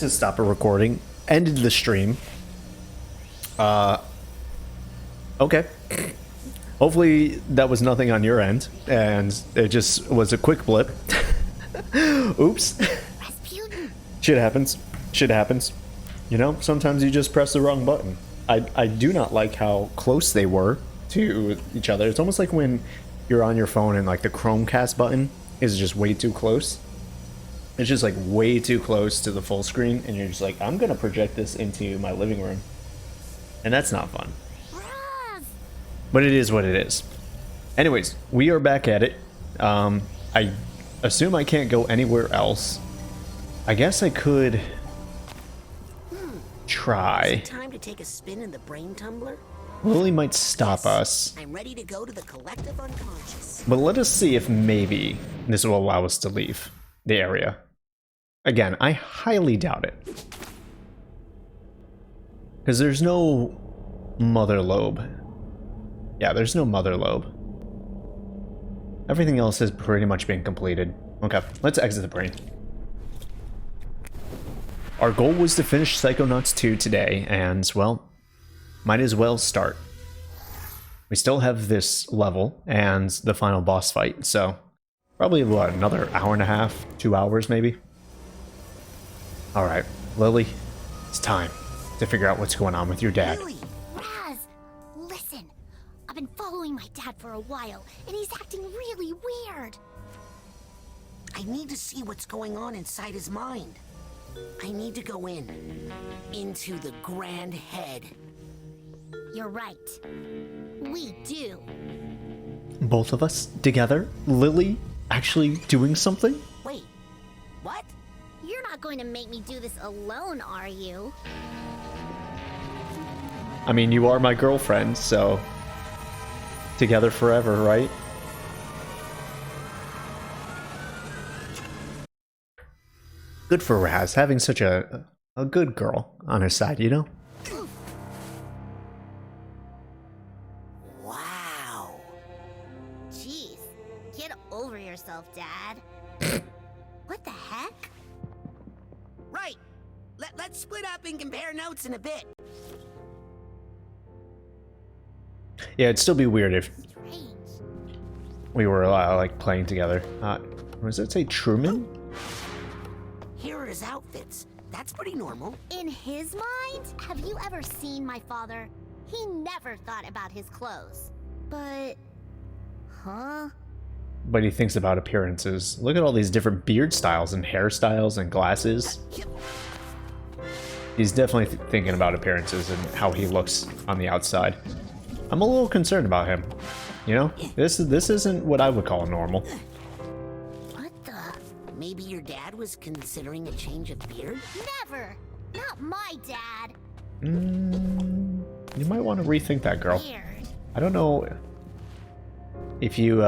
to stop a recording, ended the stream. Okay. Hopefully that was nothing on your end, and it just was a quick blip. Oops. Shit happens. Shit happens. You know, sometimes you just press the wrong button. I do not like how close they were to each other. It's almost like when you're on your phone and like the Chromecast button is just way too close. It's just like way too close to the full screen, and you're just like, I'm gonna project this into my living room. And that's not fun. But it is what it is. Anyways, we are back at it. I assume I can't go anywhere else. I guess I could try. Is it time to take a spin in the brain tumbler? Lily might stop us. I'm ready to go to the collective unconscious. But let us see if maybe this will allow us to leave the area. Again, I highly doubt it. Because there's no mother lobe. Yeah, there's no mother lobe. Everything else has pretty much been completed. Okay, let's exit the brain. Our goal was to finish Psychonauts 2 today, and, well, might as well start. We still have this level and the final boss fight, so probably, what, another hour and a half, 2 hours maybe? Alright, Lily, it's time to figure out what's going on with your dad. Lily! Raz! Listen! I've been following my dad for a while, and he's acting really weird. I need to see what's going on inside his mind. I need to go into the grand head. You're right. We do. Both of us together? Lily actually doing something? Wait, what? You're not going to make me do this alone, are you? I mean, you are my girlfriend, so together forever, right? Good for Raz, having such a good girl on his side, you know? Wow. Jeez, get over yourself, Dad. What the heck? Right. Let's split up and compare notes in a bit. Yeah, it'd still be weird if Strange. we were like playing together. Does it say Truman? Here are his outfits. That's pretty normal. In his mind, have you ever seen my father? He never thought about his clothes. But... Huh? But he thinks about appearances. Look at all these different beard styles and hairstyles and glasses. He's definitely thinking about appearances and how he looks on the outside. I'm a little concerned about him. You know, this isn't what I would call normal. What the... Maybe your dad was considering a change of beard? Never! Not my dad! You might want to rethink that, girl. Weird. I don't know if you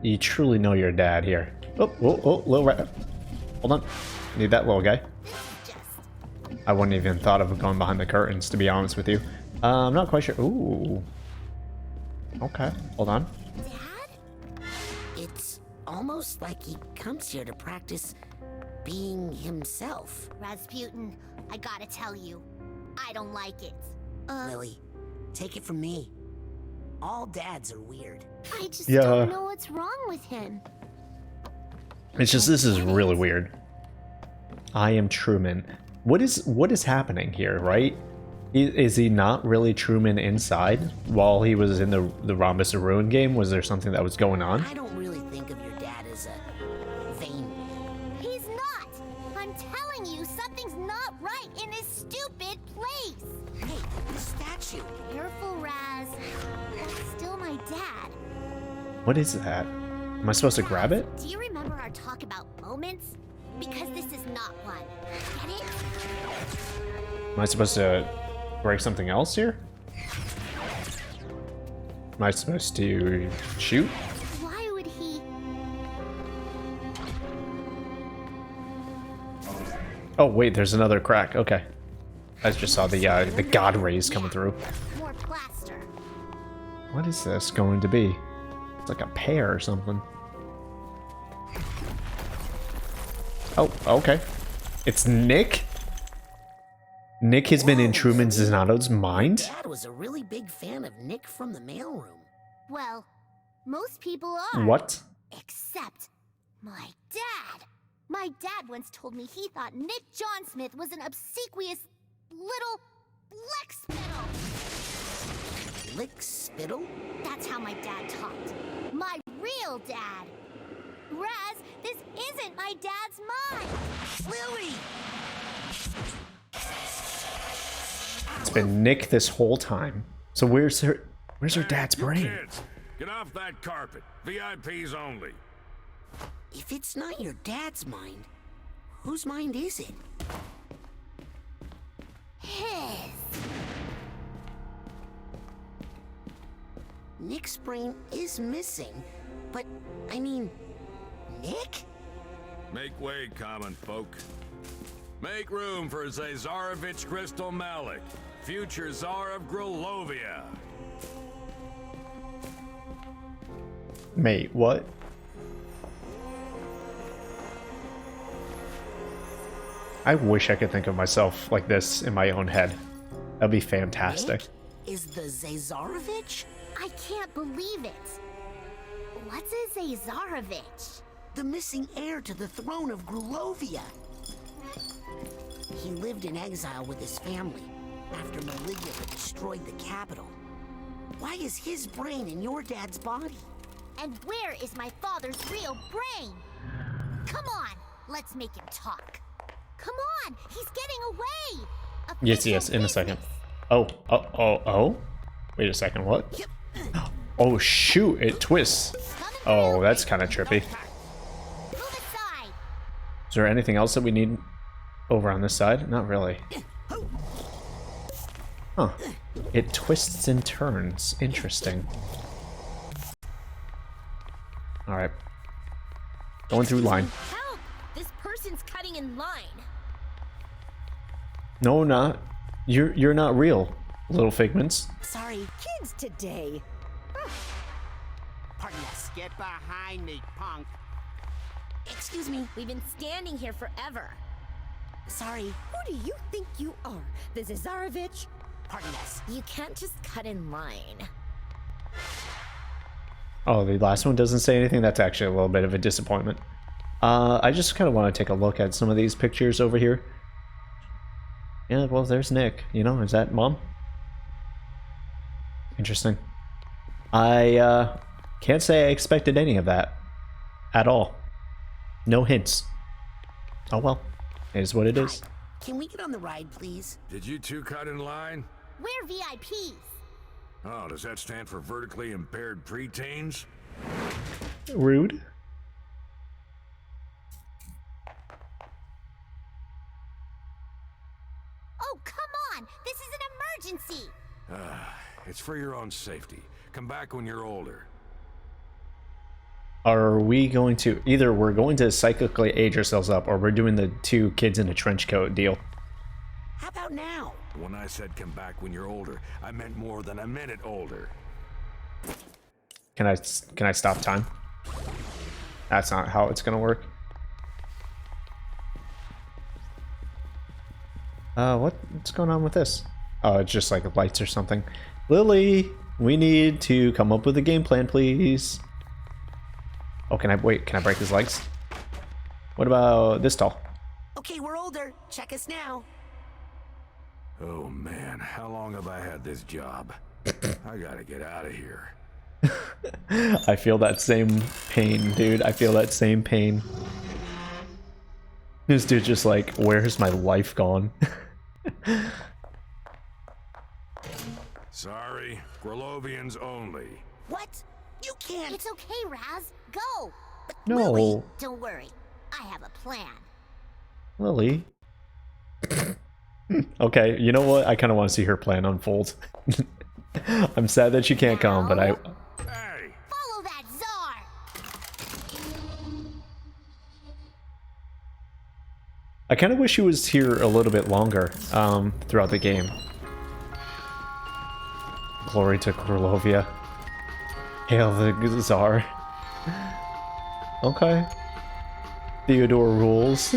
you truly know your dad here. Oh, little rat. Hold on. Need that little guy. This is just... I wouldn't even thought of going behind the curtains, to be honest with you. I'm not quite sure. Ooh. Okay, hold on. Dad? It's almost like he comes here to practice being himself. Rasputin, I gotta tell you, I don't like it. Lily, take it from me. All dads are weird. I just Yeah. don't know what's wrong with him. It's just, this is really weird. I am Truman. What is happening here, right? Is he not really Truman inside while he was in the Rhombus of Ruin game? Was there something that was going on? I don't really think of your dad as a vain man. He's not! I'm telling you, something's not right in this stupid place! Hey, the statue. Careful, Raz. That's still my dad. What is that? Am I supposed to grab it? Do you remember our talk about moments? Because this is not one. Get it? Am I supposed to break something else here? Am I supposed to shoot? Why would he... Oh wait, there's another crack. Okay, I just saw the god rays coming through. More plaster. What is this going to be? It's like a pear or something. Oh, okay. It's Nick? Nick has been in Truman Zanotto's mind? Dad was a really big fan of Nick from the mailroom. Well, most people are. What? Except my dad. My dad once told me he thought Nick John Smith was an obsequious little lick spittle. Lick spittle? That's how my dad talked. My real dad. Raz, this isn't my dad's mind. Lily! It's been Nick this whole time. So where's her dad's You brain? Kids, get off that carpet. VIPs only. If it's not your dad's mind, whose mind is it? His. Nick's brain is missing, but, I mean, Nick? Make way, common folk. Make room for Zazarovich Crystal Malik, future Tsar of Grulovia. Mate, what? I wish I could think of myself like this in my own head. That'd be fantastic. Nick is the Zazarovich? I can't believe it. What's a Zazarovich? The missing heir to the throne of Grulovia. He lived in exile with his family after Maligya had destroyed the capital. Why is his brain in your dad's body? And where is my father's real brain? Come on, let's make him talk. Come on, he's getting away. Yes, in a second. Oh. Wait a second, what? Oh shoot, it twists. Oh, that's kind of trippy. Move aside. Is there anything else that we need over on this side? Not really. Huh. It twists and turns. Interesting. Alright. Going through line. Help! This person's cutting in line. No, not. You're not real, little figments. Sorry. Kids today. Pardon us. Get behind me, punk. Excuse me. We've been standing here forever. Sorry. Who do you think you are? The Zazarovich? Pardon us. You can't just cut in line. Oh, the last one doesn't say anything? That's actually a little bit of a disappointment. I just kind of want to take a look at some of these pictures over here. Yeah, well, there's Nick. You know, is that Mom? Interesting. I can't say I expected any of that. At all. No hints. Oh well. It is what it is. Can we get on the ride, please? Did you two cut in line? We're VIPs. Oh, does that stand for vertically impaired preteens? Rude. Oh, come on! This is an emergency! It's for your own safety. Come back when you're older. Are we going to... Either we're going to psychically age ourselves up, or we're doing the two kids in a trench coat deal. How about now? When I said come back when you're older, I meant more than a minute older. Can I stop time? That's not how it's gonna work. What's going on with this? Oh, it's just like lights or something. Lily, we need to come up with a game plan, please. Oh, can I break his legs? What about this tall? Okay, we're older. Check us now. Oh man, how long have I had this job? I gotta get out of here. I feel that same pain, dude. I feel that same pain. This dude just like, where's my life gone? Sorry, Grulovians only. What? You can't. It's okay, Raz. Go! No. Don't worry. I have a plan. Lily. Okay, you know what? I kind of want to see her plan unfold. I'm sad that she can't come, but I... Hey! Follow that czar! I kind of wish she was here a little bit longer throughout the game. Glory to Grulovia. Hail the Tsar. Okay. Theodore rules.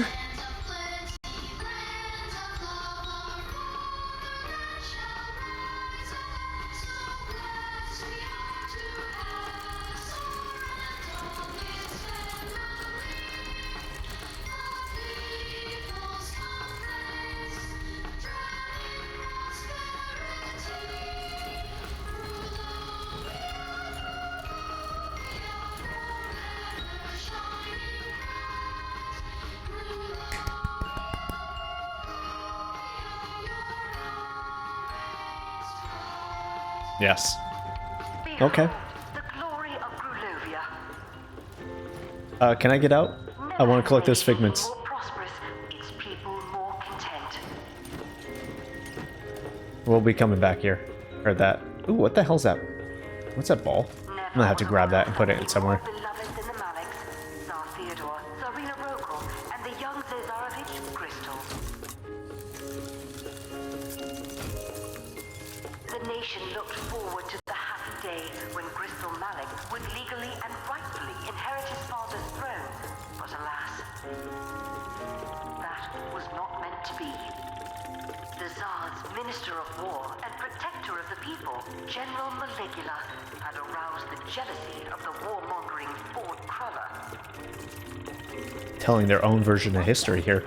Yes. Okay. The glory of Grulovia. Can I get out? I want to collect those figments. More prosperous, its people more content. We'll be coming back here. Heard that. Ooh, what the hell's that? What's that ball? I'm gonna have to grab that and put it in somewhere. Beloved than the Maliks, Tsar Theodore, Tsarina Rokal, and the young Zazarovich Crystal. The nation looked forward to the happy day when Crystal Malik would legally and rightfully inherit his father's throne. But alas, that was not meant to be. The Tsar's Minister of War and Protector of the People, General Maligula, had aroused the jealousy of the warmongering Ford Cruller. Telling their own version of history here.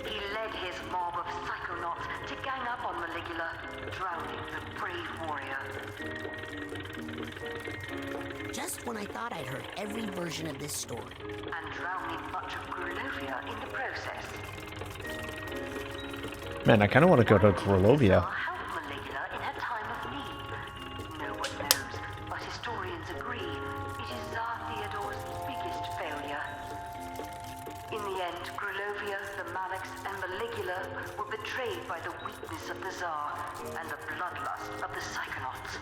He led his mob of Psychonauts to gang up on Maligula, drowning the brave warrior. Just when I thought I'd heard every version of this story. And drowning much of Grulovia in the process. Man, I kind of want to go to Grulovia. Helped Maligula in her time of need. No one knows, but historians agree it is Tsar Theodore's biggest failure. In the end, Grulovia, the Maliks, and Maligula were betrayed by the weakness of the Tsar and the bloodlust of the Psychonauts.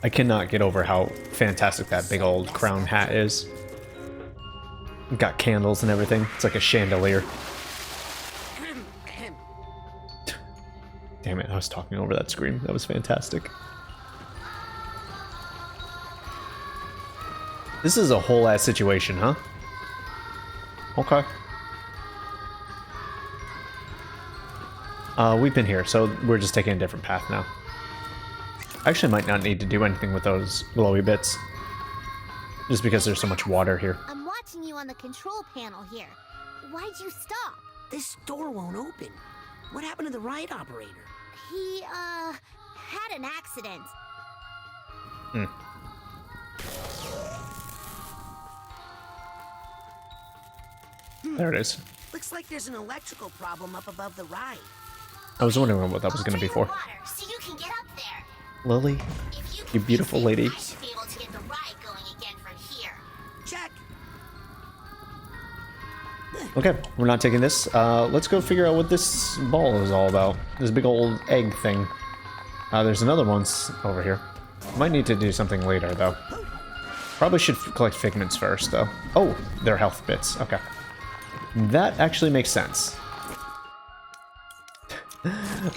I cannot get over how fantastic that big old crown hat is. Got candles and everything. It's like a chandelier. Damn it, I was talking over that scream. That was fantastic. This is a whole ass situation, huh? Okay. We've been here, so we're just taking a different path now. I actually might not need to do anything with those glowy bits. Just because there's so much water here. I'm watching you on the control panel here. Why'd you stop? This door won't open. What happened to the ride operator? He, had an accident. There it is. Looks like there's an electrical problem up above the ride. I was wondering what that was going to be for. Water, so you can get up there. Lily, If you can beautiful fix it, lady. I should be able to get the ride going again from here. Check. Okay, we're not taking this. Let's go figure out what this ball is all about. This big old egg thing. There's another one over here. Might need to do something later, though. Probably should collect figments first, though. Oh, they're health bits. Okay. That actually makes sense.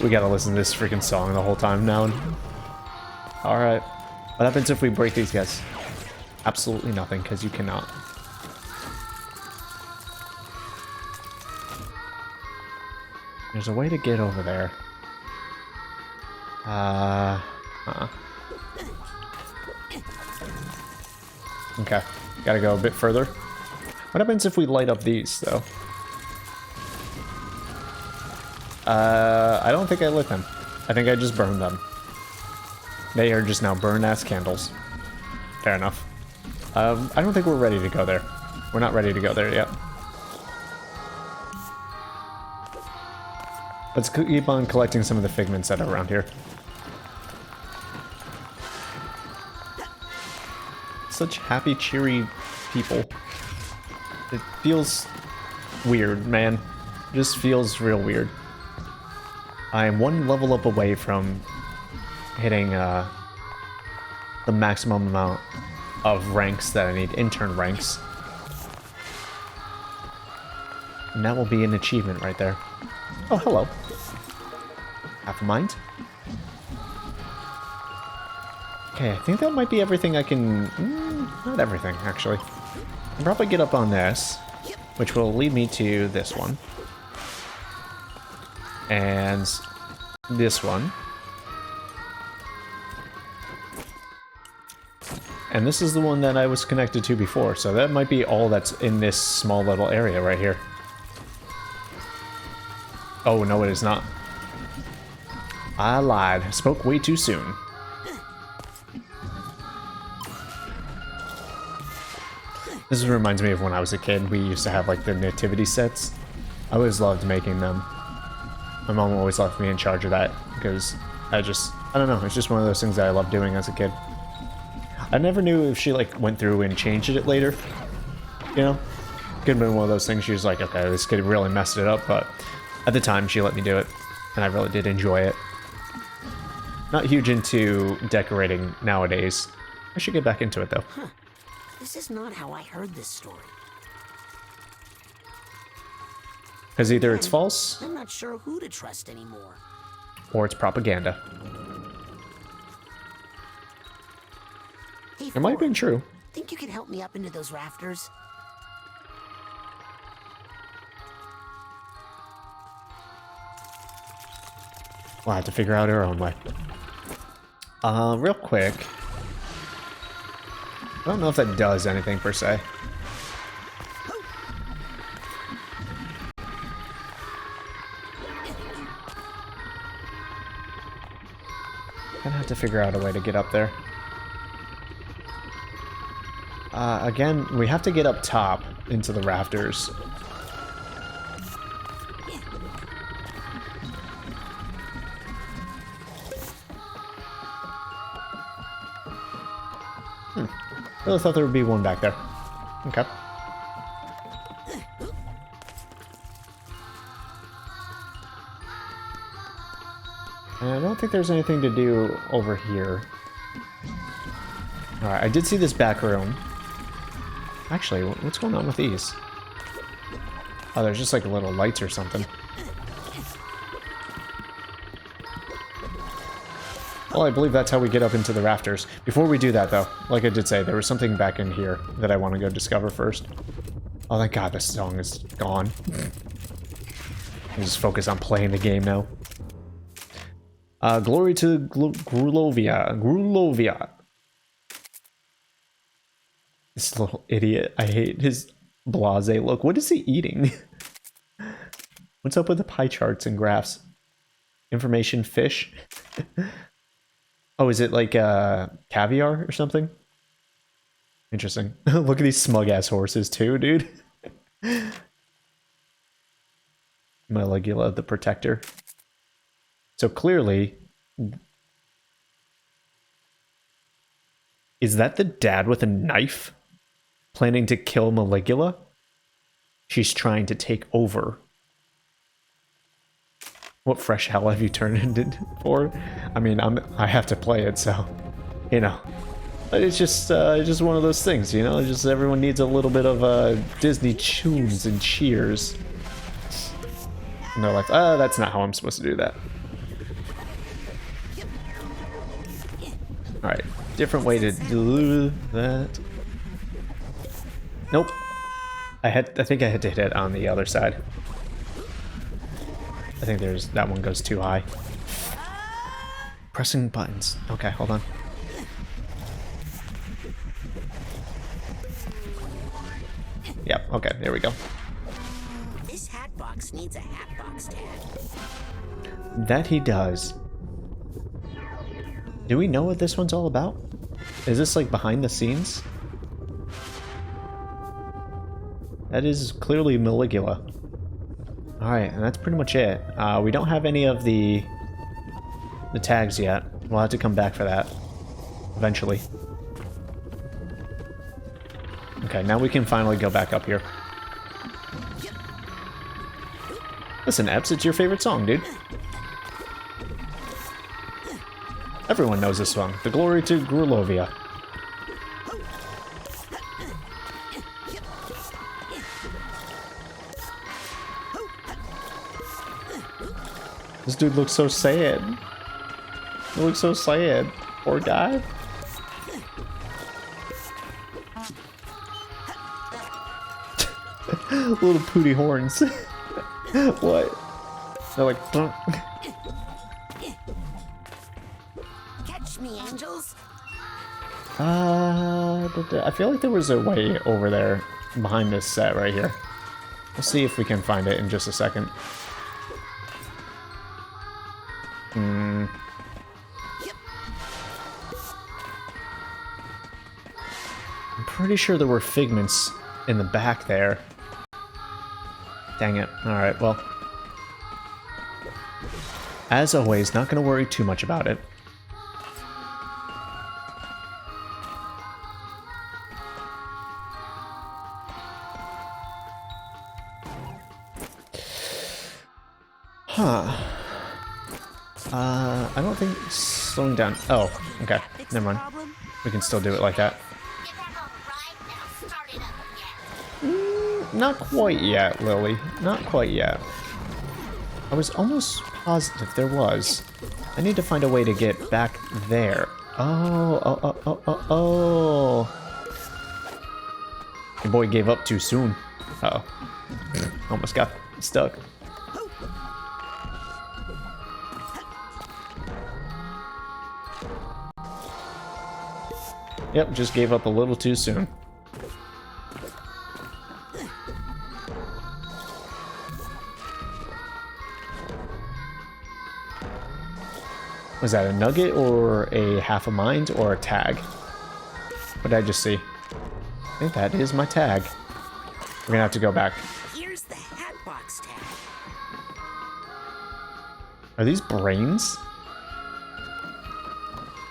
We gotta listen to this freaking song the whole time now. Alright. What happens if we break these guys? Absolutely nothing, because you cannot. There's a way to get over there. Okay, gotta go a bit further. What happens if we light up these, though? I don't think I lit them. I think I just burned them. They are just now burned-ass candles. Fair enough. I don't think we're ready to go there. We're not ready to go there yet. Let's keep on collecting some of the figments that are around here. Such happy, cheery people. It feels weird, man. It just feels real weird. I am one level up away from hitting the maximum amount of ranks that I need, intern ranks. And that will be an achievement right there. Oh, hello. Half a mind. Okay, I think that might be everything I can... not everything, actually. I'll probably get up on this, which will lead me to this one. And this one. And this is the one that I was connected to before, so that might be all that's in this small little area right here. Oh, no, it is not. I lied. I spoke way too soon. This reminds me of when I was a kid. We used to have, like, the nativity sets. I always loved making them. My mom always left me in charge of that, because I I don't know, it's just one of those things that I loved doing as a kid. I never knew if she like went through and changed it later, you know? Could have been one of those things she was like, okay, this kid really messed it up, but at the time she let me do it, and I really did enjoy it. Not huge into decorating nowadays. I should get back into it though. Huh. This is not how I heard this story. Because either it's false, I'm not sure who to trust anymore. or it's propaganda. Hey, It might have been Ford, true. think you can help me up into those rafters? We'll have to figure out our own way. Real quick. I don't know if that does anything per se. Gonna have to figure out a way to get up there. Again, we have to get up top into the rafters. I really thought there would be one back there. Okay. And I don't think there's anything to do over here. Alright, I did see this back room. Actually, what's going on with these? Oh, there's just like little lights or something. Well, I believe that's how we get up into the rafters. Before we do that, though, like I did say, there was something back in here that I want to go discover first. Oh, thank God this song is gone. I just focus on playing the game now. Glory to Grulovia. Grulovia. This little idiot. I hate his blasé look. What is he eating? What's up with the pie charts and graphs? Information fish? Oh, is it like caviar or something? Interesting. Look at these smug-ass horses too, dude. Maligula, the protector. So clearly... Is that the dad with a knife? Planning to kill Maligula? She's trying to take over. What fresh hell have you turned it for? I mean, I have to play it, so, you know. But it's just one of those things, you know? It's just everyone needs a little bit of Disney tunes and cheers. And they're like, that's not how I'm supposed to do that. Alright, different way to do that. Nope. I think I had to hit it on the other side. I think that one goes too high. Pressing buttons. Okay, hold on. Yep, okay, there we go. This hat box needs a hat box tag. That he does. Do we know what this one's all about? Is this like behind the scenes? That is clearly Maligula. Alright, and that's pretty much it. We don't have any of the tags yet. We'll have to come back for that. Eventually. Okay, now we can finally go back up here. Listen, Epps, it's your favorite song, dude. Everyone knows this song. The Glory to Grulovia. This dude looks so sad. He looks so sad. Poor guy. Little pooty horns. What? They're like... Catch me, angels. I feel like there was a way over there behind this set right here. We'll see if we can find it in just a second. I'm pretty sure there were figments in the back there. Dang it. Alright, well. As always, not going to worry too much about it. I don't think slowing down. Oh, okay. Never mind. We can still do it like that. Give him a ride, and I'll start it up again. Not quite yet, Lily. Not quite yet. I was almost positive there was. I need to find a way to get back there. Oh. Your boy gave up too soon. Uh-oh. Almost got stuck. Yep, just gave up a little too soon. Was that a nugget or a half a mind or a tag? What did I just see? I think that is my tag. We're gonna have to go back. Here's the hatbox tag. Are these brains?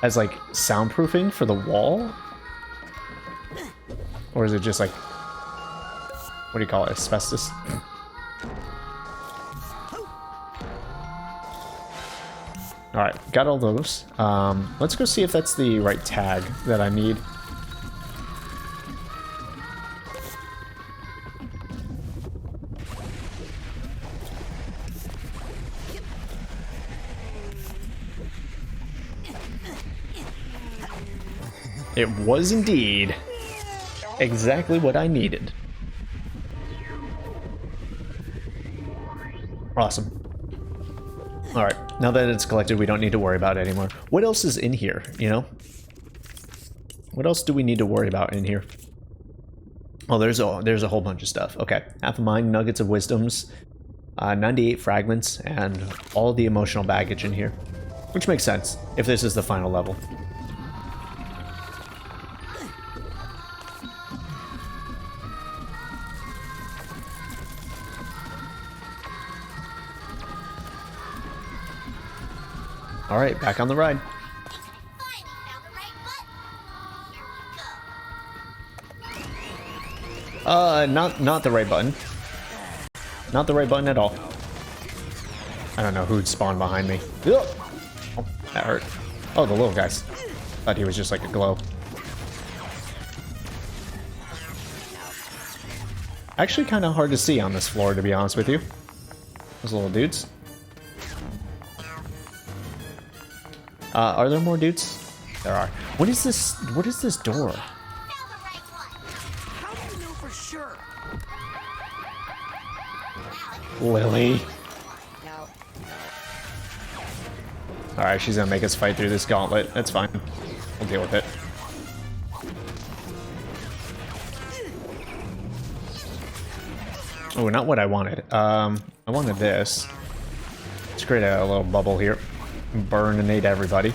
As like soundproofing for the wall? Or is it just like, what do you call it, asbestos? Alright, got all those. Let's go see if that's the right tag that I need. It was indeed exactly what I needed. Awesome. Alright, now that it's collected, we don't need to worry about it anymore. What else is in here, you know? What else do we need to worry about in here? Oh, there's a whole bunch of stuff. Okay, half a mind, nuggets of wisdoms, 98 fragments, and all the emotional baggage in here. Which makes sense, if this is the final level. Alright, back on the ride. Finally found the right button. Here we go. Not the right button. Not the right button at all. I don't know who'd spawn behind me. Ugh! Oh, that hurt. Oh, the little guys. Thought he was just like a glow. Actually kind of hard to see on this floor, to be honest with you. Those little dudes. Are there more dudes? There are. What is this? What is this door? Found the right one. How do you know for sure? Lily. No. Alright, she's gonna make us fight through this gauntlet. That's fine. We'll deal with it. Oh, not what I wanted. I wanted this. Let's create a little bubble here. Burn and nade everybody.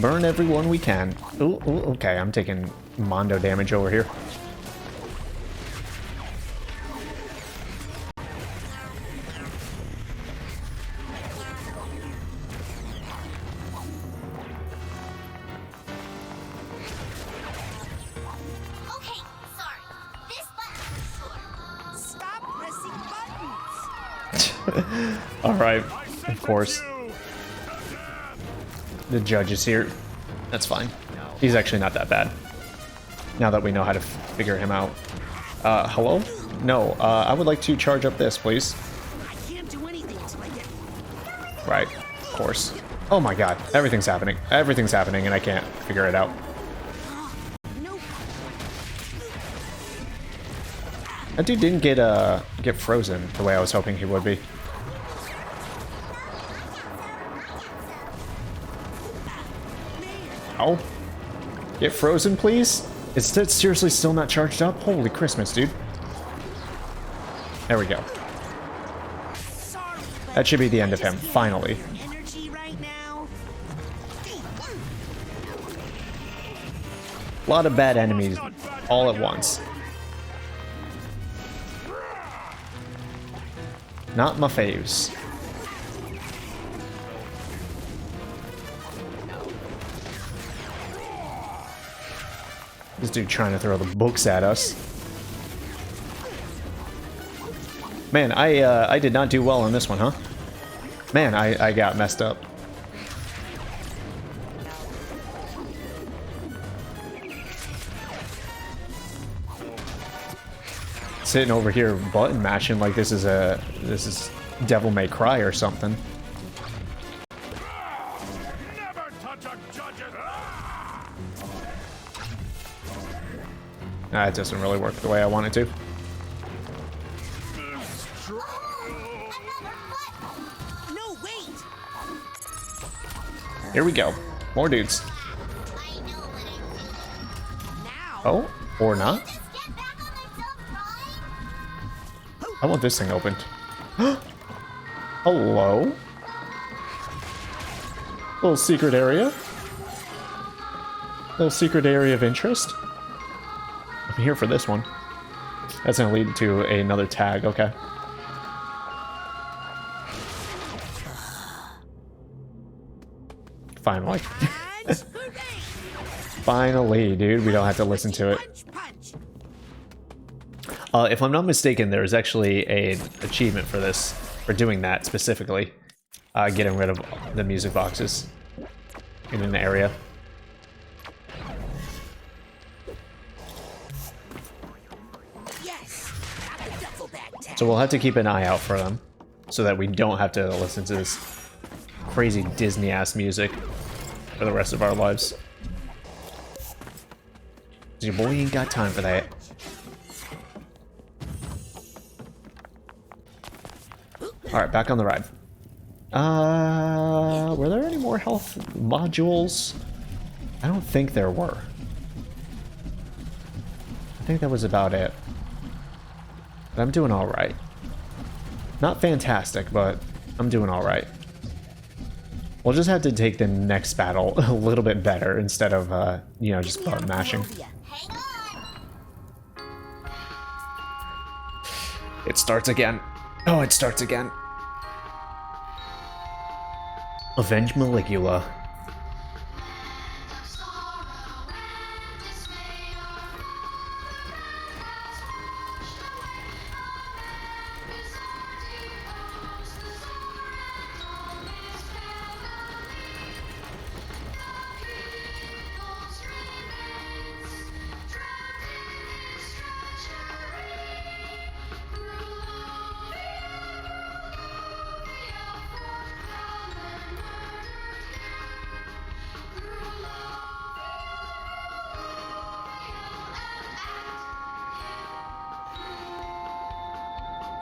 Burn everyone we can. Ooh, okay, I'm taking Mondo damage over here. Okay, sorry. This button for sure. Stop pressing buttons. Alright, of course. The judge is here. That's fine. He's actually not that bad. Now that we know how to figure him out. Hello? No, I would like to charge up this, please. I can't do anything until I get. Right, of course. Oh my god, everything's happening. Everything's happening and I can't figure it out. Nope. That dude didn't get frozen the way I was hoping he would be. Ow. Get frozen, please? Is it seriously still not charged up? Holy Christmas, dude. There we go. Sorry, but That should be the end of him, I just finally. can't have energy right now. A lot of bad enemies all at once. Not my faves. This dude trying to throw the books at us. Man, I did not do well on this one, huh? Man, I got messed up. Sitting over here button mashing like this is Devil May Cry or something. Never touch a judge's. That doesn't really work the way I want it to. No, wait! Here we go. More dudes. Now! Oh, or not. Just get back on the dump ride. I want this thing opened. Hello? Little secret area. Little secret area of interest. I'm here for this one. That's gonna lead to another tag, okay. Finally. Punch! Hooray! Finally, dude, we don't have to listen to it. Punch, punch! If I'm not mistaken, there is actually an achievement for this, for doing that specifically. Getting rid of the music boxes in an area. Yes! Got the duffel bag tag. So we'll have to keep an eye out for them, so that we don't have to listen to this crazy Disney-ass music for the rest of our lives. 'Cause your boy ain't got time for that. Alright, back on the ride. Were there any more health modules? I don't think there were. I think that was about it. But I'm doing alright. Not fantastic, but I'm doing alright. We'll just have to take the next battle a little bit better instead of, you know, just button mashing. Hang on. It starts again. Oh, it starts again. Avenge Maligula.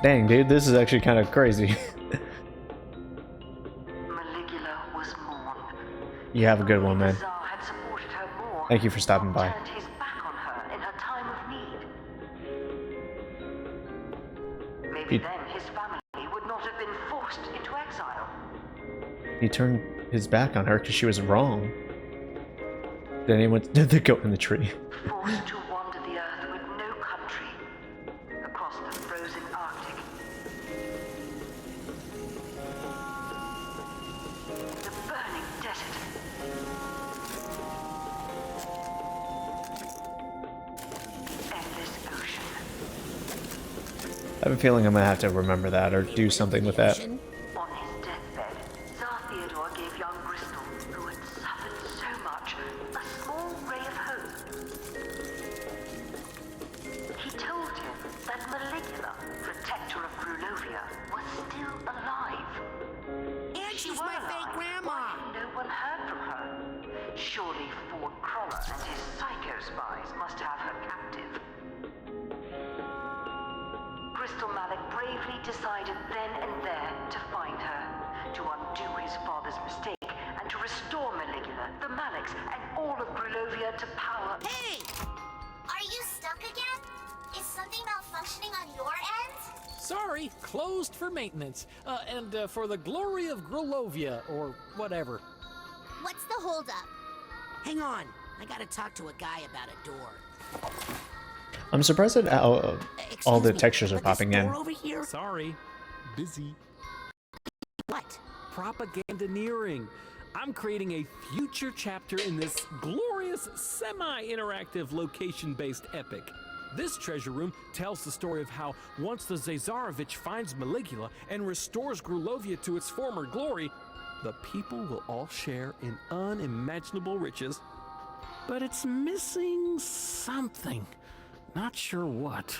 Dang, dude, this is actually kind of crazy. Maligula was mourned. You have a good one, man. The Tsar had supported her more. Thank you for stopping by. Turned his back on her in her time of need. Maybe He- then his family would not have been forced into exile. He turned his back on her because she was wrong. Then he went to go in the tree. Forced to wander the earth with no country. Across the frozen Arctic. The burning desert. Endless ocean. I have a feeling I'm gonna have to remember that or do something with that. Ocean? On his deathbed, Tsar Theodore gave young Bristol, who had suffered so much, a small ray of hope. He told him that Maligula, protector of Grulovia, was still alive. And She she's were my fake alive. grandma! Why had no one heard from her? Surely Ford Cruller and his psycho spies must have her captive. Crystal Malik bravely decided then and there to find her, to undo his father's mistake, and to restore Maligula, the Maliks, and all of Grulovia to power. Hey! Are you stuck again? Is something malfunctioning on your end? Sorry, closed for maintenance. And for the glory of Grulovia, or whatever. What's the holdup? Hang on. I gotta talk to a guy about a door. I'm surprised at how all the Excuse me, textures are but this popping in. door over here? Sorry. Busy. What? Propagandaneering. I'm creating a future chapter in this glorious this semi-interactive location-based epic. This treasure room tells the story of how once the Zazarovich finds Maligula and restores Grulovia to its former glory, the people will all share in unimaginable riches. But it's missing something. Not sure what.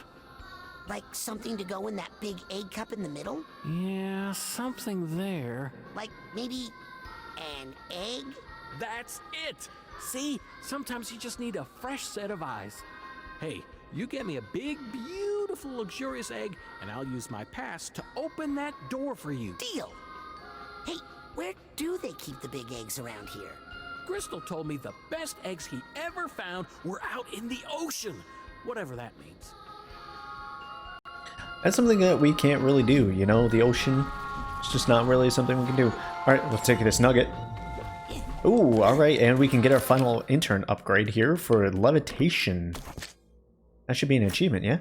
Like something to go in that big egg cup in the middle? Yeah, something there. Like maybe an egg? That's it! See, sometimes you just need a fresh set of eyes. Hey, you get me a big, beautiful, luxurious egg, and I'll use my pass to open that door for you. Deal! Hey, where do they keep the big eggs around here? Crystal told me the best eggs he ever found were out in the ocean, whatever that means. That's something that we can't really do, you know? The ocean, it's just not really something we can do. Alright, let's take this nugget. Ooh, alright, and we can get our final intern upgrade here for levitation. That should be an achievement, yeah?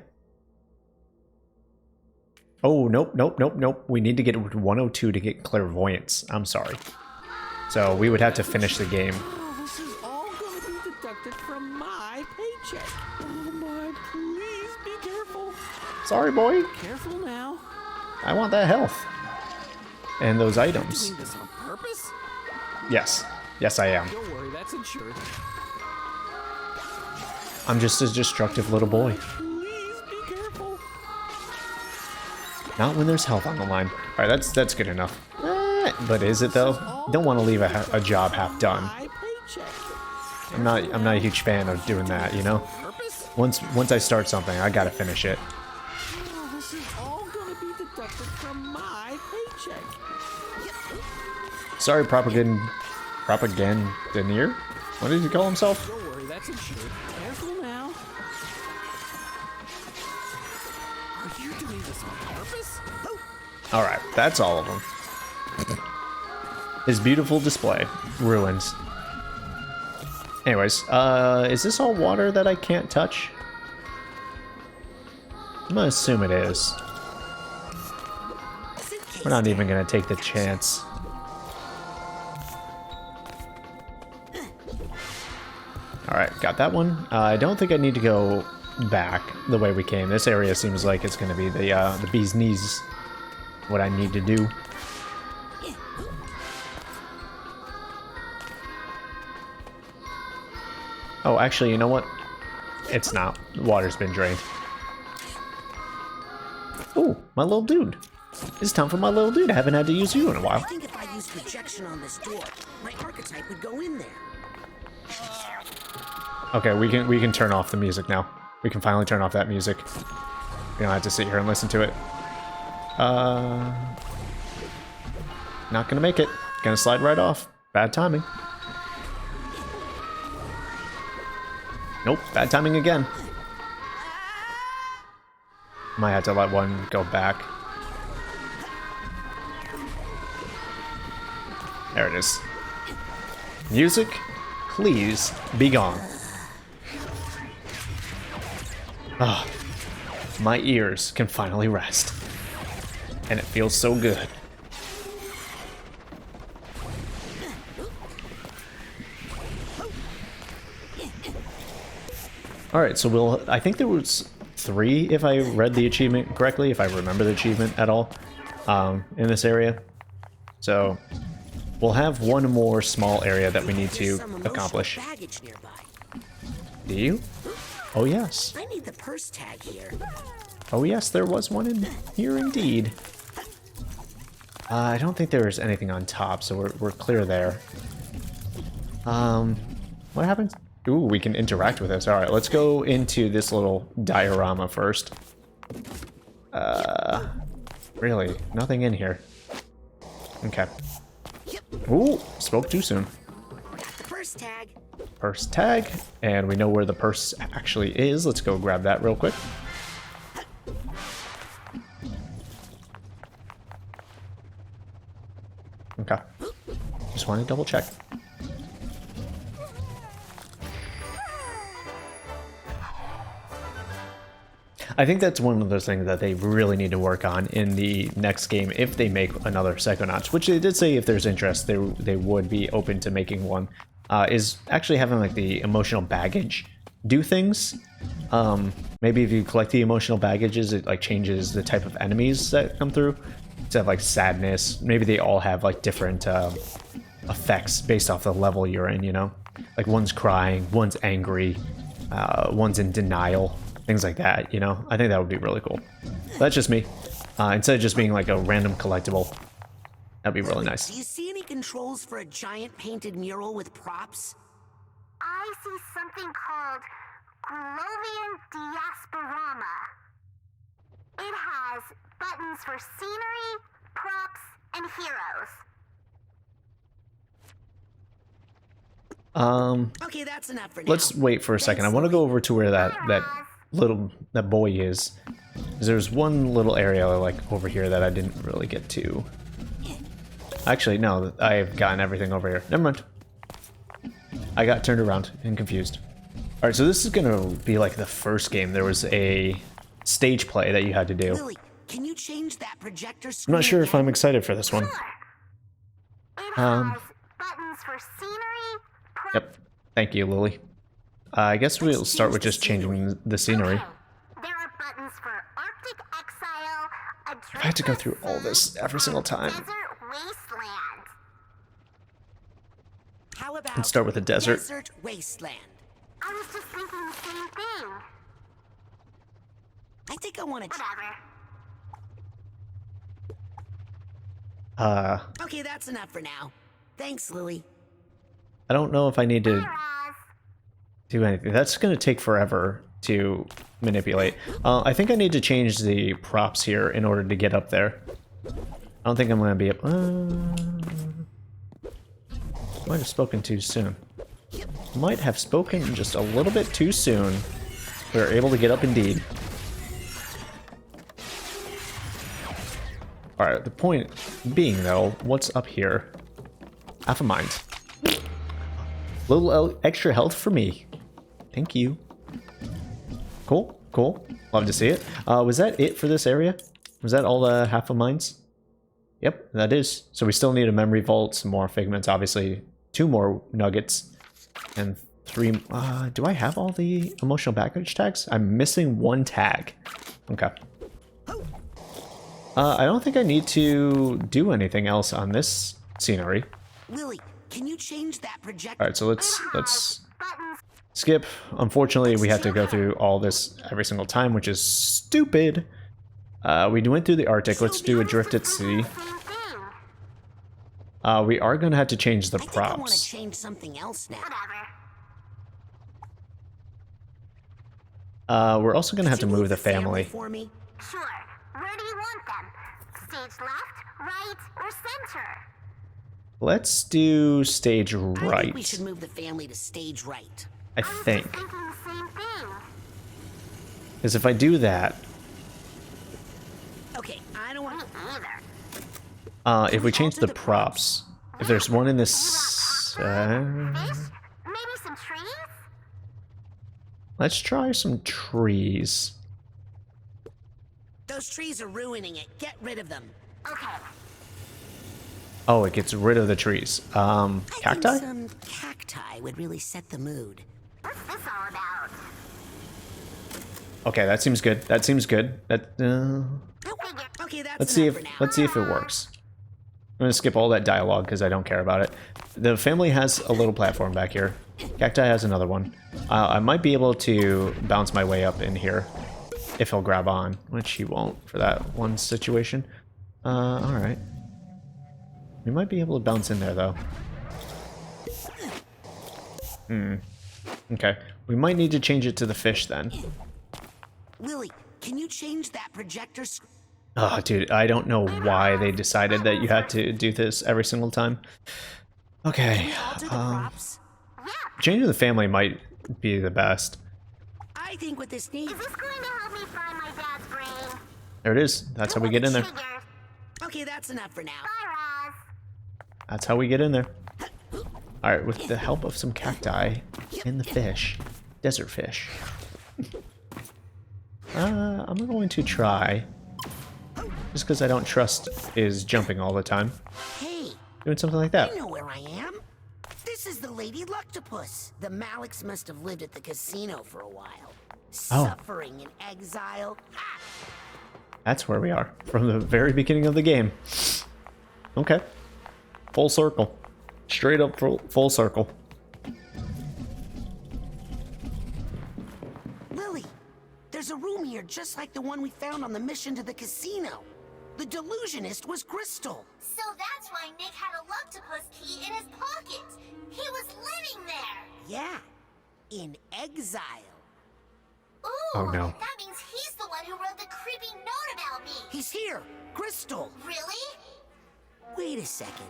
Oh, nope. We need to get 102 to get clairvoyance. I'm sorry. So we would have to finish the game. Oh, this is all going to be deducted from my paycheck. Oh my, please be careful. Sorry, boy. Careful now. I want that health. And those items. Doing this on purpose? Yes. Yes, I am. Don't worry, that's insured. I'm just a destructive little boy. Please be careful. Not when there's health on the line. Alright, that's good enough. But is it though? Don't want to leave a job half done. My paycheck. I'm not a huge fan of doing that, you know? Purpose? Once I start something, I gotta finish it. Oh, this is all going to be deducted from my paycheck. Sorry, propagandineer? What did he call himself? Don't worry, that's insured. Careful now. Are you doing this on purpose? Alright, that's all of them. His beautiful display. Ruins. Anyways, is this all water that I can't touch? I'm gonna assume it is. We're not even gonna take the chance. Alright, got that one. I don't think I need to go back the way we came. This area seems like it's gonna be the bee's knees. What I need to do. Oh, actually, you know what? It's not. The water's been drained. Ooh, my little dude. It's time for my little dude. I haven't had to use you in a while. I think if I used projection on this door, my archetype would go in there. Okay, we can turn off the music now. We can finally turn off that music. We don't have to sit here and listen to it. Not gonna make it. Gonna slide right off. Bad timing. Nope, bad timing again. Might have to let one go back. There it is. Music, please be gone. Ah, my ears can finally rest. And it feels so good. Alright, so I think there was 3, if I read the achievement correctly, if I remember the achievement at all, in this area. So, we'll have one more small area that we need to accomplish. Do you? Oh yes. I need the purse tag here. Oh yes, there was one in here indeed. I don't think there's anything on top, so we're clear there. What happens? Ooh, we can interact with this. Alright, let's go into this little diorama first. Really, nothing in here. Okay. Ooh, spoke too soon. The purse tag. Purse tag, and we know where the purse actually is. Let's go grab that real quick. Okay. Just want to double check. I think that's one of those things that they really need to work on in the next game if they make another Psychonauts, which they did say if there's interest, they would be open to making one. is actually having like the emotional baggage do things. Maybe if you collect the emotional baggages, it like changes the type of enemies that come through. Instead of like sadness, maybe they all have like different effects based off the level you're in, you know? Like one's crying, one's angry, one's in denial, things like that, you know? I think that would be really cool. That's just me. Instead of just being like a random collectible, that'd be really nice. Do you see any controls for a giant painted mural with props? I see something called Grulovian Diasporama. It has buttons for scenery, props, and heroes. Okay, that's enough for now. Let's wait for a second. I want to go over to where that boy is. 'Cause there's one little area like over here that I didn't really get to. Actually, no, I've gotten everything over here. Never mind. I got turned around and confused. Alright, so this is gonna be like the first game. There was a stage play that you had to do. Lily, can you change that projector I'm screen not sure if again? I'm excited for this one. It has buttons for scenery, props. Yep. Thank you, Lily. I guess we'll start with just changing the scenery. Okay. There are buttons for Arctic Exile, I have to go through all this every single time. Desert Wasteland. How about Let's start with the desert. Desert Wasteland. I was just thinking the same thing. I think I want to. Whatever. Okay, that's enough for now. Thanks, Lily. I don't know if I need to Raz. do anything. That's going to take forever to manipulate. I think I need to change the props here in order to get up there. I don't think I'm going to be up. Might have spoken too soon. Might have spoken just a little bit too soon. We were able to get up indeed. Alright, the point being though, what's up here? Half a mind. Little extra health for me. Thank you. Cool, cool. Love to see it. Was that it for this area? Was that all the half a minds? Yep, that is. So we still need a memory vault, some more figments, obviously. 2 more nuggets. And 3... do I have all the emotional baggage tags? I'm missing 1 tag. Okay. I don't think I need to do anything else on this scenery. Lily, can you change that projector? Alright, so let's skip. Unfortunately, we have to go through all this every single time, which is stupid. We went through the Arctic. Let's do a drift at sea. We are going to have to change the I think I want to props. change something else now. We're also going to have to Could you move the family. for me? Sure. Where do you want them? Stage left, right, or center? Let's do stage I think we right, should move the family to stage right. I think. Thinking the same thing. Because if I do that, Okay, I don't want. if we change the props, if there's one in this... Fish? Maybe some trees? let's try some trees. Those trees are ruining it. Get rid of them. Okay. Oh, it gets rid of the trees. I Cacti? think some cacti would really set the mood. What's this all about? Okay, that seems good. That seems good. That, Okay, that's let's see enough if for now. let's see if it works. I'm gonna skip all that dialogue because I don't care about it. The family has a little platform back here. Cacti has another one. I might be able to bounce my way up in here if he'll grab on, which he won't for that one situation. All right. We might be able to bounce in there though. Okay. We might need to change it to the fish then. Lily, can you change that projector? Oh, dude, I don't know why they decided that you had to do this every single time. Okay, Alter the props. changing the family might be the best. I think what this needs. Is this going to help me find my dad's brain? There it is. That's how we get in there. Figures. Okay, that's enough for now. Bye, Roz. That's how we get in there. Alright, with the help of some cacti and the fish. Desert fish. I'm going to try. Just because I don't trust is jumping all the time. Hey, Doing something like that. I know where I am. This is the Lady Luck octopus. The Maliks must have lived at the casino for a while. Oh. Suffering in exile. Ha! That's where we are, from the very beginning of the game. Okay. Full circle. Straight up full circle. Lily, there's a room here just like the one we found on the mission to the casino. The delusionist was Crystal. So that's why Nick had a octopus key in his pocket. He was living there. Yeah, in exile. Ooh, Oh, no. That means he's the one who wrote the creepy note about me. He's here, Crystal. Really? Wait a second.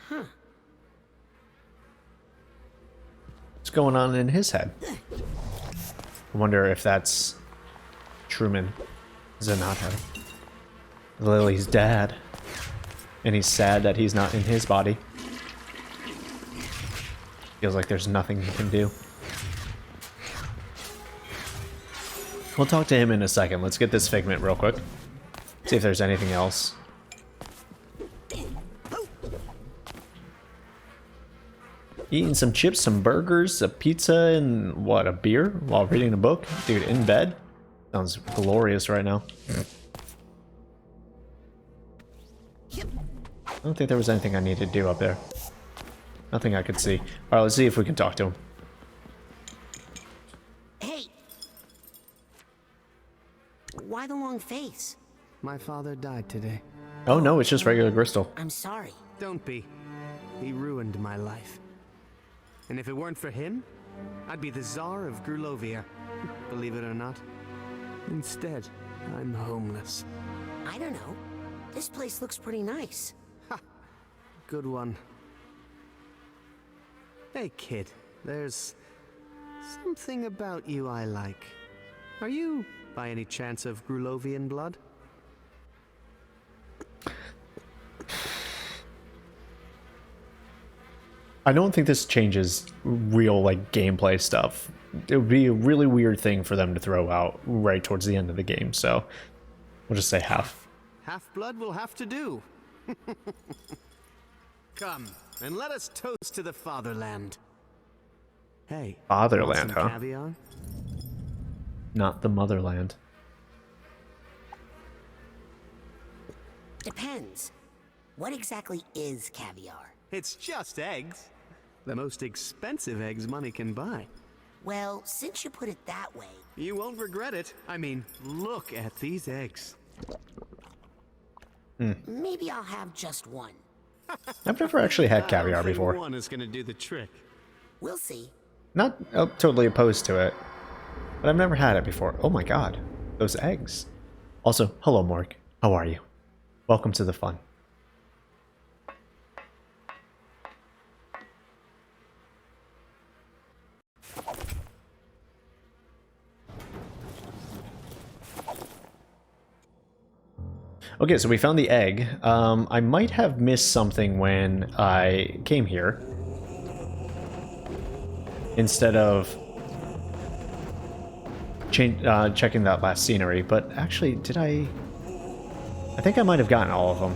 Huh. What's going on in his head? I wonder if that's Truman Zanato, Lily's dad. And he's sad that he's not in his body. Feels like there's nothing he can do. We'll talk to him in a second. Let's get this figment real quick. See if there's anything else. Eating some chips, some burgers, a pizza, and what, a beer while reading a book? Dude, in bed? Sounds glorious right now. I don't think there was anything I needed to do up there. Nothing I could see. Alright, let's see if we can talk to him. Hey! Why the long face? My father died today. Oh no, it's just regular Crystal. I'm sorry. Don't be. He ruined my life. And if it weren't for him, I'd be the Tsar of Grulovia. Believe it or not. Instead, I'm homeless. I don't know. This place looks pretty nice. Ha! Good one. Hey kid, there's something about you I like. Are you, by any chance, of Grulovian blood? I don't think this changes real, like, gameplay stuff. It would be a really weird thing for them to throw out right towards the end of the game, so we'll just say half. Half-blood will have to do. Come, and let us toast to the fatherland. Hey, Fatherland, want some huh? Caviar? Not the motherland. Depends. What exactly is caviar? It's just eggs. The most expensive eggs money can buy. Well, since you put it that way... You won't regret it. I mean, look at these eggs. Maybe I'll have just one. I've never actually had I caviar don't think before. One is gonna do the trick. We'll see. Not totally opposed to it, but I've never had it before. Oh my god, those eggs. Also, hello Morg, how are you? Welcome to the fun. Okay, so we found the egg. I might have missed something when I came here. Instead of checking that last scenery, but actually, did I think I might have gotten all of them.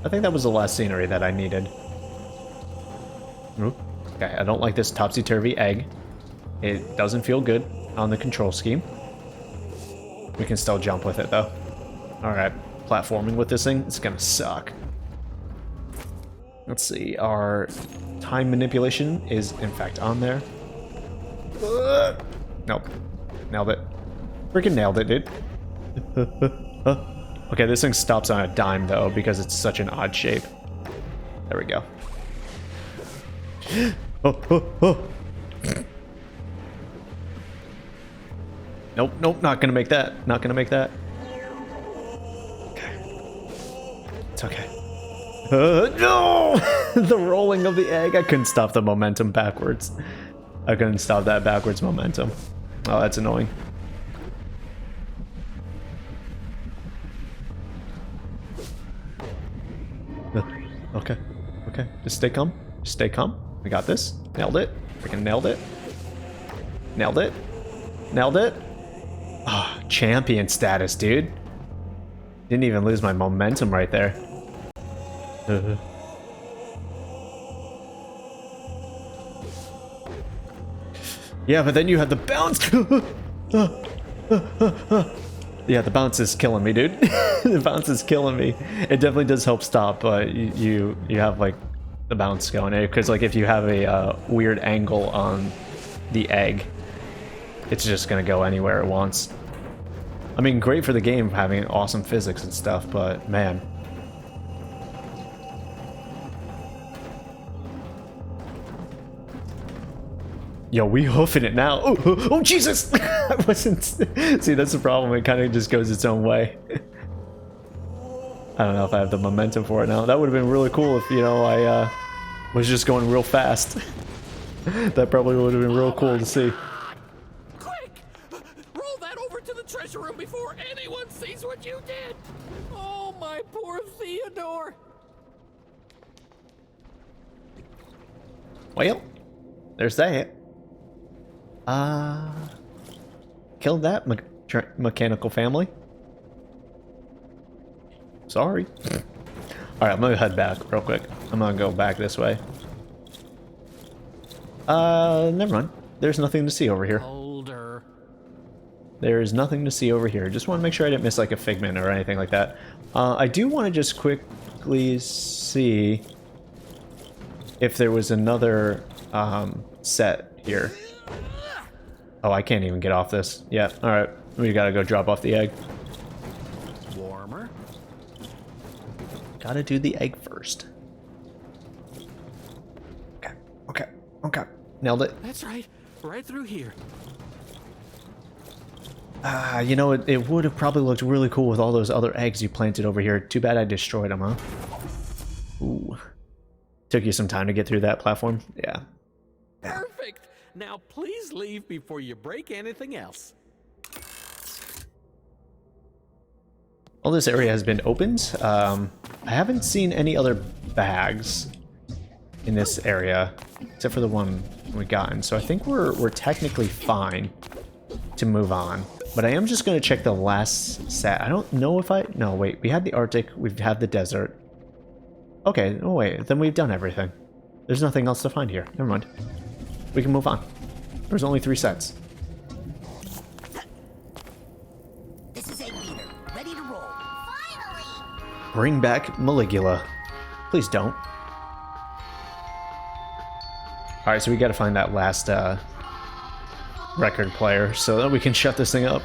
I think that was the last scenery that I needed. Oop. Okay, I don't like this topsy-turvy egg. It doesn't feel good on the control scheme. We can still jump with it, though. Alright, platforming with this thing, it's gonna suck. Let's see, our time manipulation is, in fact, on there. Nope. Nailed it. Freaking nailed it, dude. Okay, this thing stops on a dime, though, because it's such an odd shape. There we go. Nope, nope, not gonna make that. Not gonna make that. Okay. It's okay. No! The rolling of the egg. I couldn't stop the momentum backwards. I couldn't stop that backwards momentum. Oh, that's annoying. Okay. Okay. Just stay calm. Just stay calm. We got this. Nailed it. Freaking nailed it. Nailed it. Nailed it. Ah, champion status, dude. Didn't even lose my momentum right there. Yeah, but then you have the bounce. Yeah, the bounce is killing me, dude. The bounce is killing me. It definitely does help stop, but you have like the bounce going, because like if you have a weird angle on the egg, it's just gonna go anywhere it wants. I mean, great for the game having awesome physics and stuff, but man. Yo, we hoofing it now. Oh Jesus! I wasn't. See, that's the problem. It kind of just goes its own way. I don't know if I have the momentum for it now. That would have been really cool if, you know, I was just going real fast. That probably would have been real cool to see. Quick! Roll that over to the treasure room before anyone sees what you did! Oh, my poor Theodore! Well, there's that. Killed that mechanical family. Sorry. Alright, I'm gonna head back real quick. I'm gonna go back this way. Never mind. There's nothing to see over here. Older. There's nothing to see over here. Just want to make sure I didn't miss like a figment or anything like that. I do want to just quickly see if there was another set here. Oh, I can't even get off this. Yeah, alright. We gotta go drop off the egg. Warmer. Gotta do the egg first. Okay. Nailed it. That's right. Right through here. You know, it would have probably looked really cool with all those other eggs you planted over here. Too bad I destroyed them, huh? Ooh. Took you some time to get through that platform? Yeah. Perfect. Now please leave before you break anything else. All this area has been opened. I haven't seen any other bags in this area, except for the one we gotten. So I think we're technically fine to move on. But I am just going to check the last set. I don't know if no, wait. We had the Arctic. We've had the desert. Okay. Oh, wait. Then we've done everything. There's nothing else to find here. Never mind. We can move on. There's only 3 sets. This is Egg Beater, ready to roll. Finally! Bring back Maligula. Please don't. Alright, so we gotta find that last record player so that we can shut this thing up.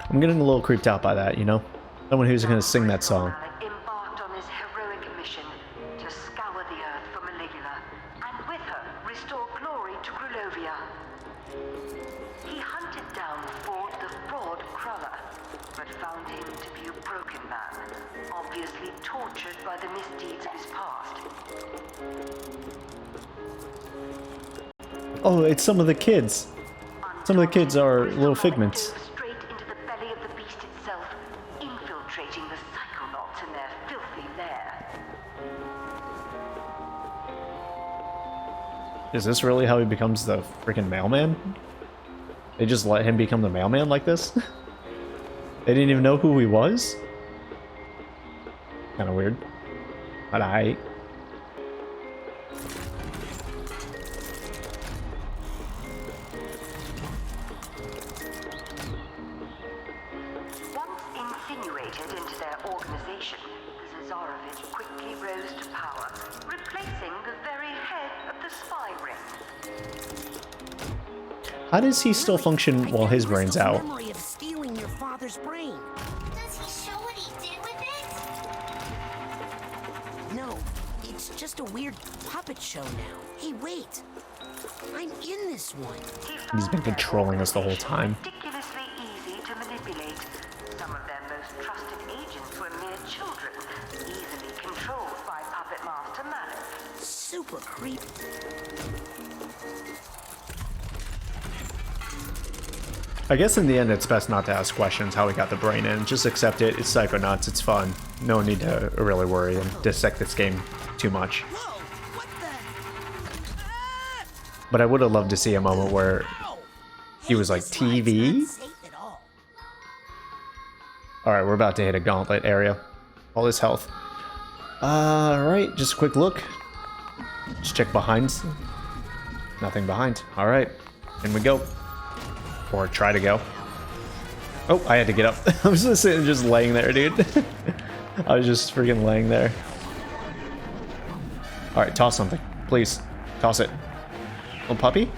I'm getting a little creeped out by that, you know? Someone who's gonna sing that song. Embarked on his heroic mission to scour the earth for Maligula, and with her restore glory to Grulovia. He hunted down Ford the Fraud Cruller, but found him to be a broken man, obviously tortured by the misdeeds of his past. Oh, it's some of the kids. Some of the kids are little figments. Straight into the belly of the beast itself, infiltrating the Psychonauts in their filthy lair. Is this really how he becomes the freaking mailman? They just let him become the mailman like this? They didn't even know who he was? Kinda weird. But I... Once insinuated into their organization, the Zarovich quickly rose to power, replacing the very head of the spy ring. How does he still function while his brain's out? Memory of stealing your father's brain. Does he show what he did with it? No, it's just a weird puppet show now. Hey, wait. I'm in this one. He's been controlling us the whole time. Ridiculously easy to manipulate, super creepy. I guess in the end it's best not to ask questions how we got the brain in. Just accept it. It's Psychonauts. It's fun. No need to really worry and dissect this game too much. Whoa! What the? But I would have loved to see a moment where he was like, TV? Alright, we're about to hit a gauntlet area. All this health. Alright, just a quick look. Just check behind. Nothing behind. Alright, in we go. Or try to go. Oh, I had to get up. I was just sitting, just laying there, dude. I was just freaking laying there. Alright, toss something. Please. Toss it. Little puppy?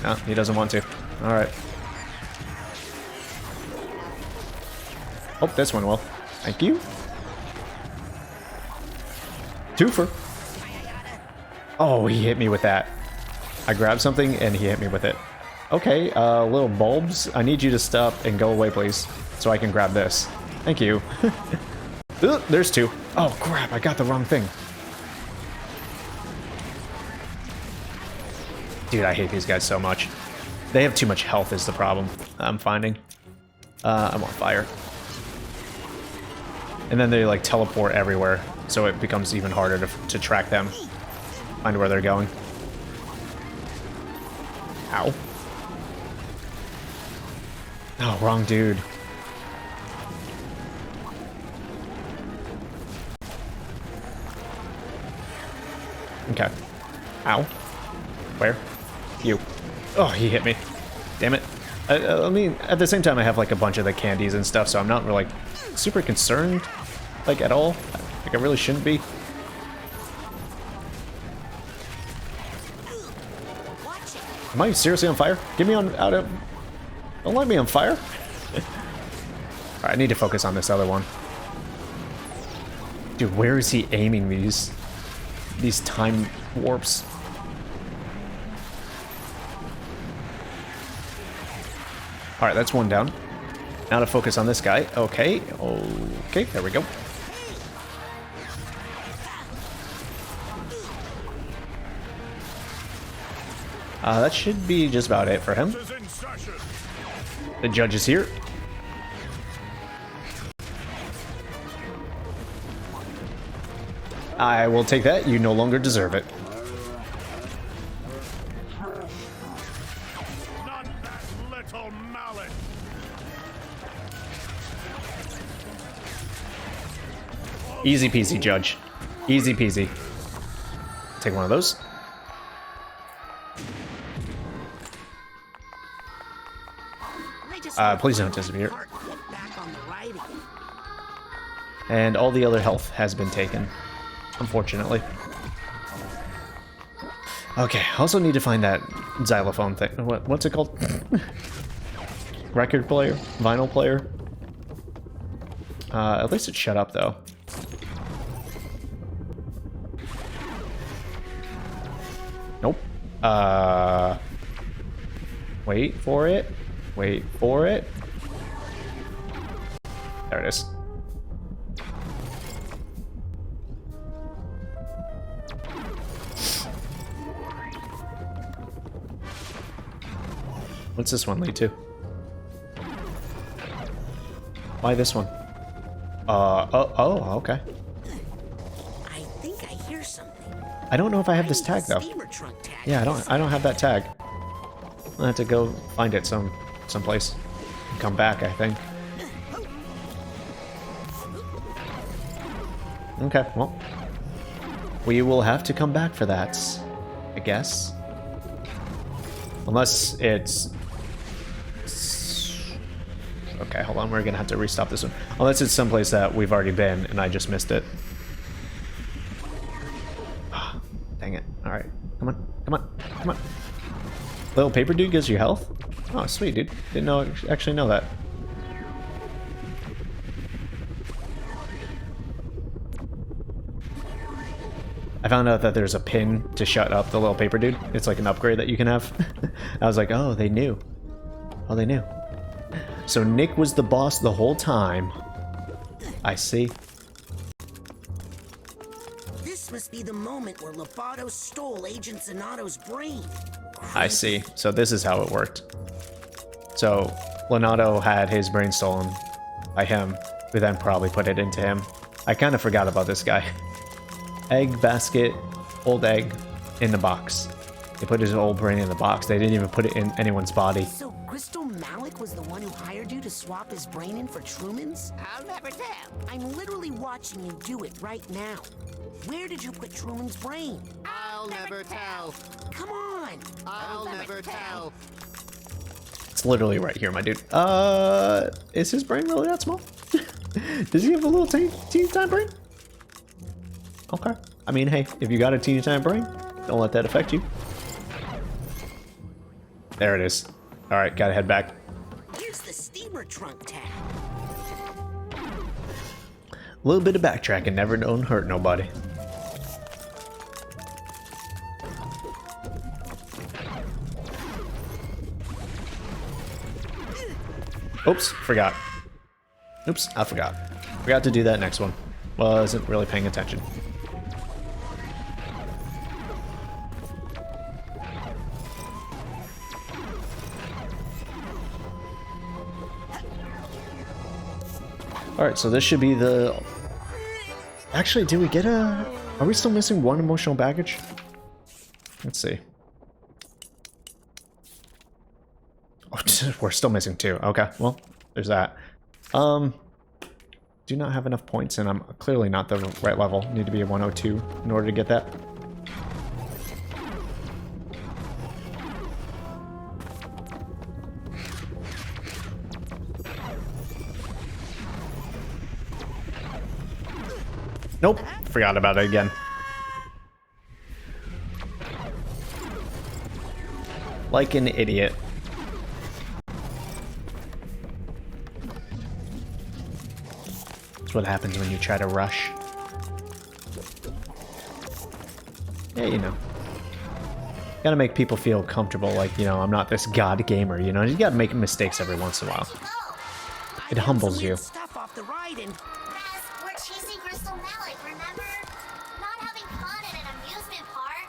No, he doesn't want to. Alright. Oh, this one will. Thank you. Twofer. Oh, he hit me with that. I grabbed something and he hit me with it. Okay, little bulbs. I need you to stop and go away, please. So I can grab this. Thank you. There's two. Oh, crap. I got the wrong thing. Dude, I hate these guys so much. They have too much health is the problem I'm finding. I'm on fire. And then they like teleport everywhere, so it becomes even harder to track them. Find where they're going. Ow. Oh, wrong dude. Okay. Ow. Where? You. Oh, he hit me. Damn it. I mean, at the same time, I have like a bunch of the candies and stuff, so I'm not really super concerned, like at all. Like I really shouldn't be. Am I seriously on fire? Get me on out of. Don't let me on fire. Alright, I need to focus on this other one. Dude, where is he aiming these time warps? Alright, that's one down. Now to focus on this guy. Okay, okay, there we go. That should be just about it for him. The judge is here. I will take that. You no longer deserve it. Not that little mallet. Easy peasy, judge. Easy peasy. Take one of those. Please don't disappear. And all the other health has been taken, unfortunately. Okay, I also need to find that xylophone thing. What's it called? Record player? Vinyl player? At least it shut up, though. Nope. Wait for it. Wait for it. There it is. What's this one lead to? Why this one? Oh, okay. I think I hear something. I don't know if I have this tag though. Yeah, I don't have that tag. I'll have to go find it someplace. And come back, I think. Okay, well. We will have to come back for that, I guess. Unless it's... Okay, hold on, we're gonna have to restop this one. Unless it's someplace that we've already been and I just missed it. Dang it. Alright, come on, come on, come on. Little paper dude gives you health? Oh, sweet, dude. Didn't actually know that. I found out that there's a pin to shut up the little paper dude. It's like an upgrade that you can have. I was like, oh, they knew. Oh, they knew. So Nick was the boss the whole time. I see. This must be the moment where Lobato stole Agent Zanato's brain. I see. So this is how it worked. So Leonardo had his brain stolen by him, who then probably put it into him. I kind of forgot about this guy. Egg basket, old egg in the box. They put his old brain in the box. They didn't even put it in anyone's body. So Crystal Malik was the one who hired you to swap his brain in for Truman's? I'll never tell. I'm literally watching you do it right now. Where did you put Truman's brain? I'll never tell. Come on! I'll never tell. It's literally right here, my dude. Is his brain really that small? Does he have a little teeny tiny brain? Okay. I mean, hey, if you got a teeny tiny brain, don't let that affect you. There it is. All right, gotta head back. Here's the steamer trunk tab. A little bit of backtracking never don't hurt nobody. Oops, forgot. Oops, I forgot. Forgot to do that next one. Wasn't really paying attention. Alright, so this should be the... Actually, did we get a... Are we still missing one emotional baggage? Let's see. Oh, we're still missing two. Okay, well, there's that. Do not have enough points, and I'm clearly not the right level. Need to be a 102 in order to get that. Nope, forgot about it again. Like an idiot. That's what happens when you try to rush. Yeah, you know. Gotta make people feel comfortable, like, you know, I'm not this god gamer, you know? You gotta make mistakes every once in a while. It humbles you. Stuff off the ride and... We're chasing Crystal Malik, remember? Not having fun in an amusement park.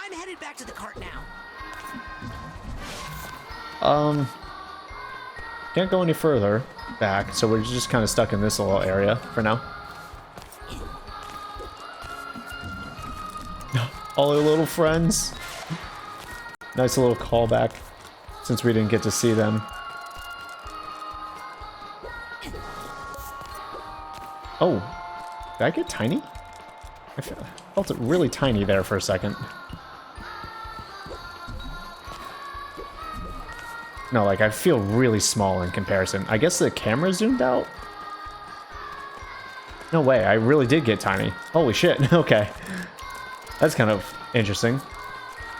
I'm headed back to the cart now. Can't go any further back, so we're just kind of stuck in this little area for now. All our little friends. Nice little callback, since we didn't get to see them. Oh, did I get tiny? I felt it really tiny there for a second. No, like, I feel really small in comparison. I guess the camera zoomed out? No way, I really did get tiny. Holy shit, okay. That's kind of interesting.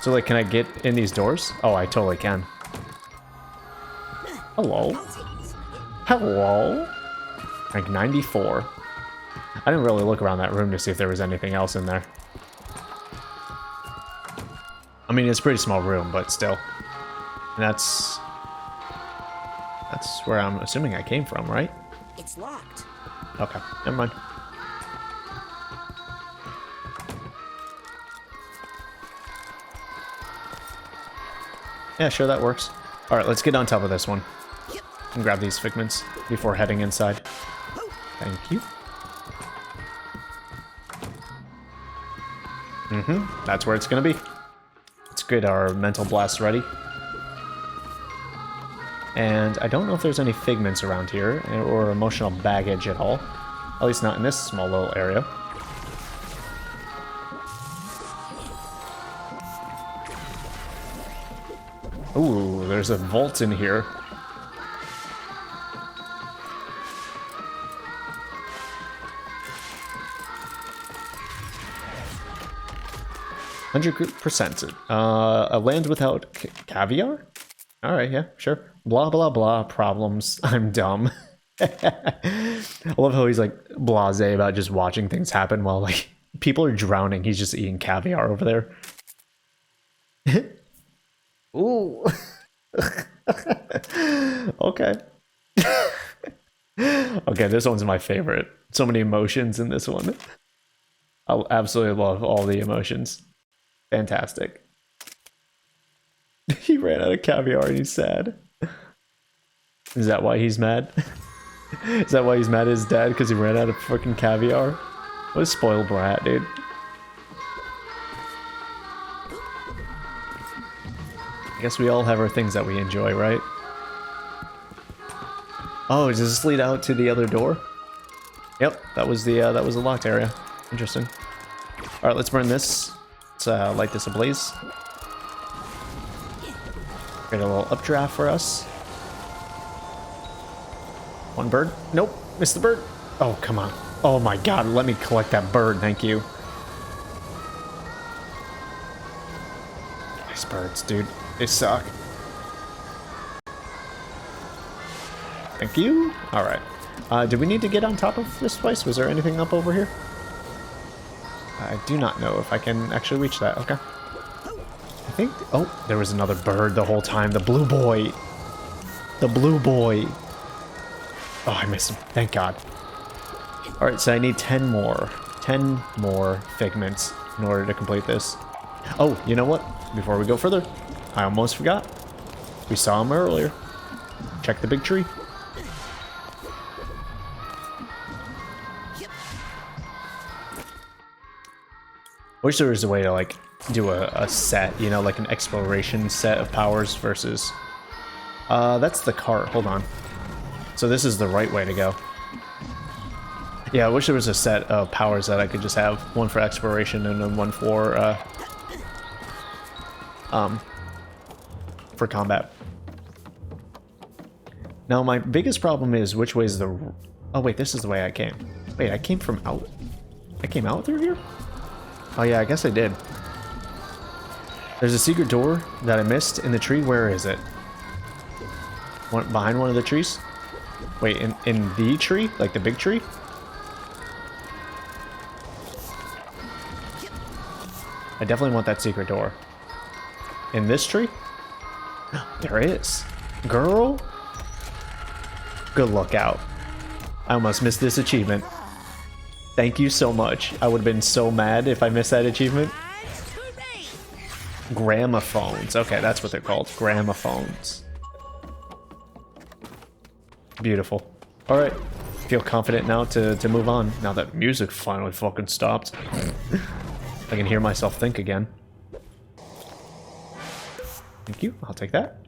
So, like, can I get in these doors? Oh, I totally can. Hello? Hello? Rank 94. I didn't really look around that room to see if there was anything else in there. I mean, it's a pretty small room, but still. And that's where I'm assuming I came from, right? It's locked. Okay, never mind. Yeah, sure, that works. Alright, let's get on top of this one. And grab these figments before heading inside. Thank you. That's where it's gonna be. Let's get our mental blast ready. And I don't know if there's any figments around here, or emotional baggage at all. At least not in this small little area. Ooh, there's a vault in here. %. A land without caviar? Alright, yeah, sure. Blah, blah, blah, problems. I'm dumb. I love how he's, like, blasé about just watching things happen while, like, people are drowning. He's just eating caviar over there. Ooh. Okay. Okay, this one's my favorite. So many emotions in this one. I absolutely love all the emotions. Fantastic. He ran out of caviar and he's sad. Is that why he's mad? Is that why he's mad at his dad? Because he ran out of freaking caviar? What a spoiled brat, dude. I guess we all have our things that we enjoy, right? Oh, does this lead out to the other door? Yep, that was the locked area. Interesting. All right, let's burn this. Let's light this ablaze. Get a little updraft for us. One bird. Nope, missed the bird. Oh, come on. Oh my god, let me collect that bird, thank you. Nice birds, dude. They suck. Thank you. Alright. Do we need to get on top of this place? Was there anything up over here? I do not know if I can actually reach that. Okay. I think... Oh, there was another bird the whole time. The blue boy. The blue boy. Oh, I missed him. Thank God. Alright, so I need 10 more. 10 more figments in order to complete this. Oh, you know what? Before we go further, I almost forgot. We saw him earlier. Check the big tree. Wish there was a way to like do a set, you know, like an exploration set of powers versus that's the cart. Hold on. So this is the right way to go. Yeah, I wish there was a set of powers that I could just have, one for exploration and then one for combat. Now my biggest problem is which way is the... Oh wait, this is the way I came. Wait, I came from out... I came out through here? Oh yeah, I guess I did. There's a secret door that I missed in the tree. Where is it? One, behind one of the trees? Wait, in the tree? Like the big tree? I definitely want that secret door. In this tree? There is. Girl? Good luck out. I almost missed this achievement. Thank you so much. I would have been so mad if I missed that achievement. Gramophones. Okay, that's what they're called. Gramophones. Beautiful. Alright. Feel confident now to move on. Now that music finally fucking stopped. I can hear myself think again. Thank you. I'll take that.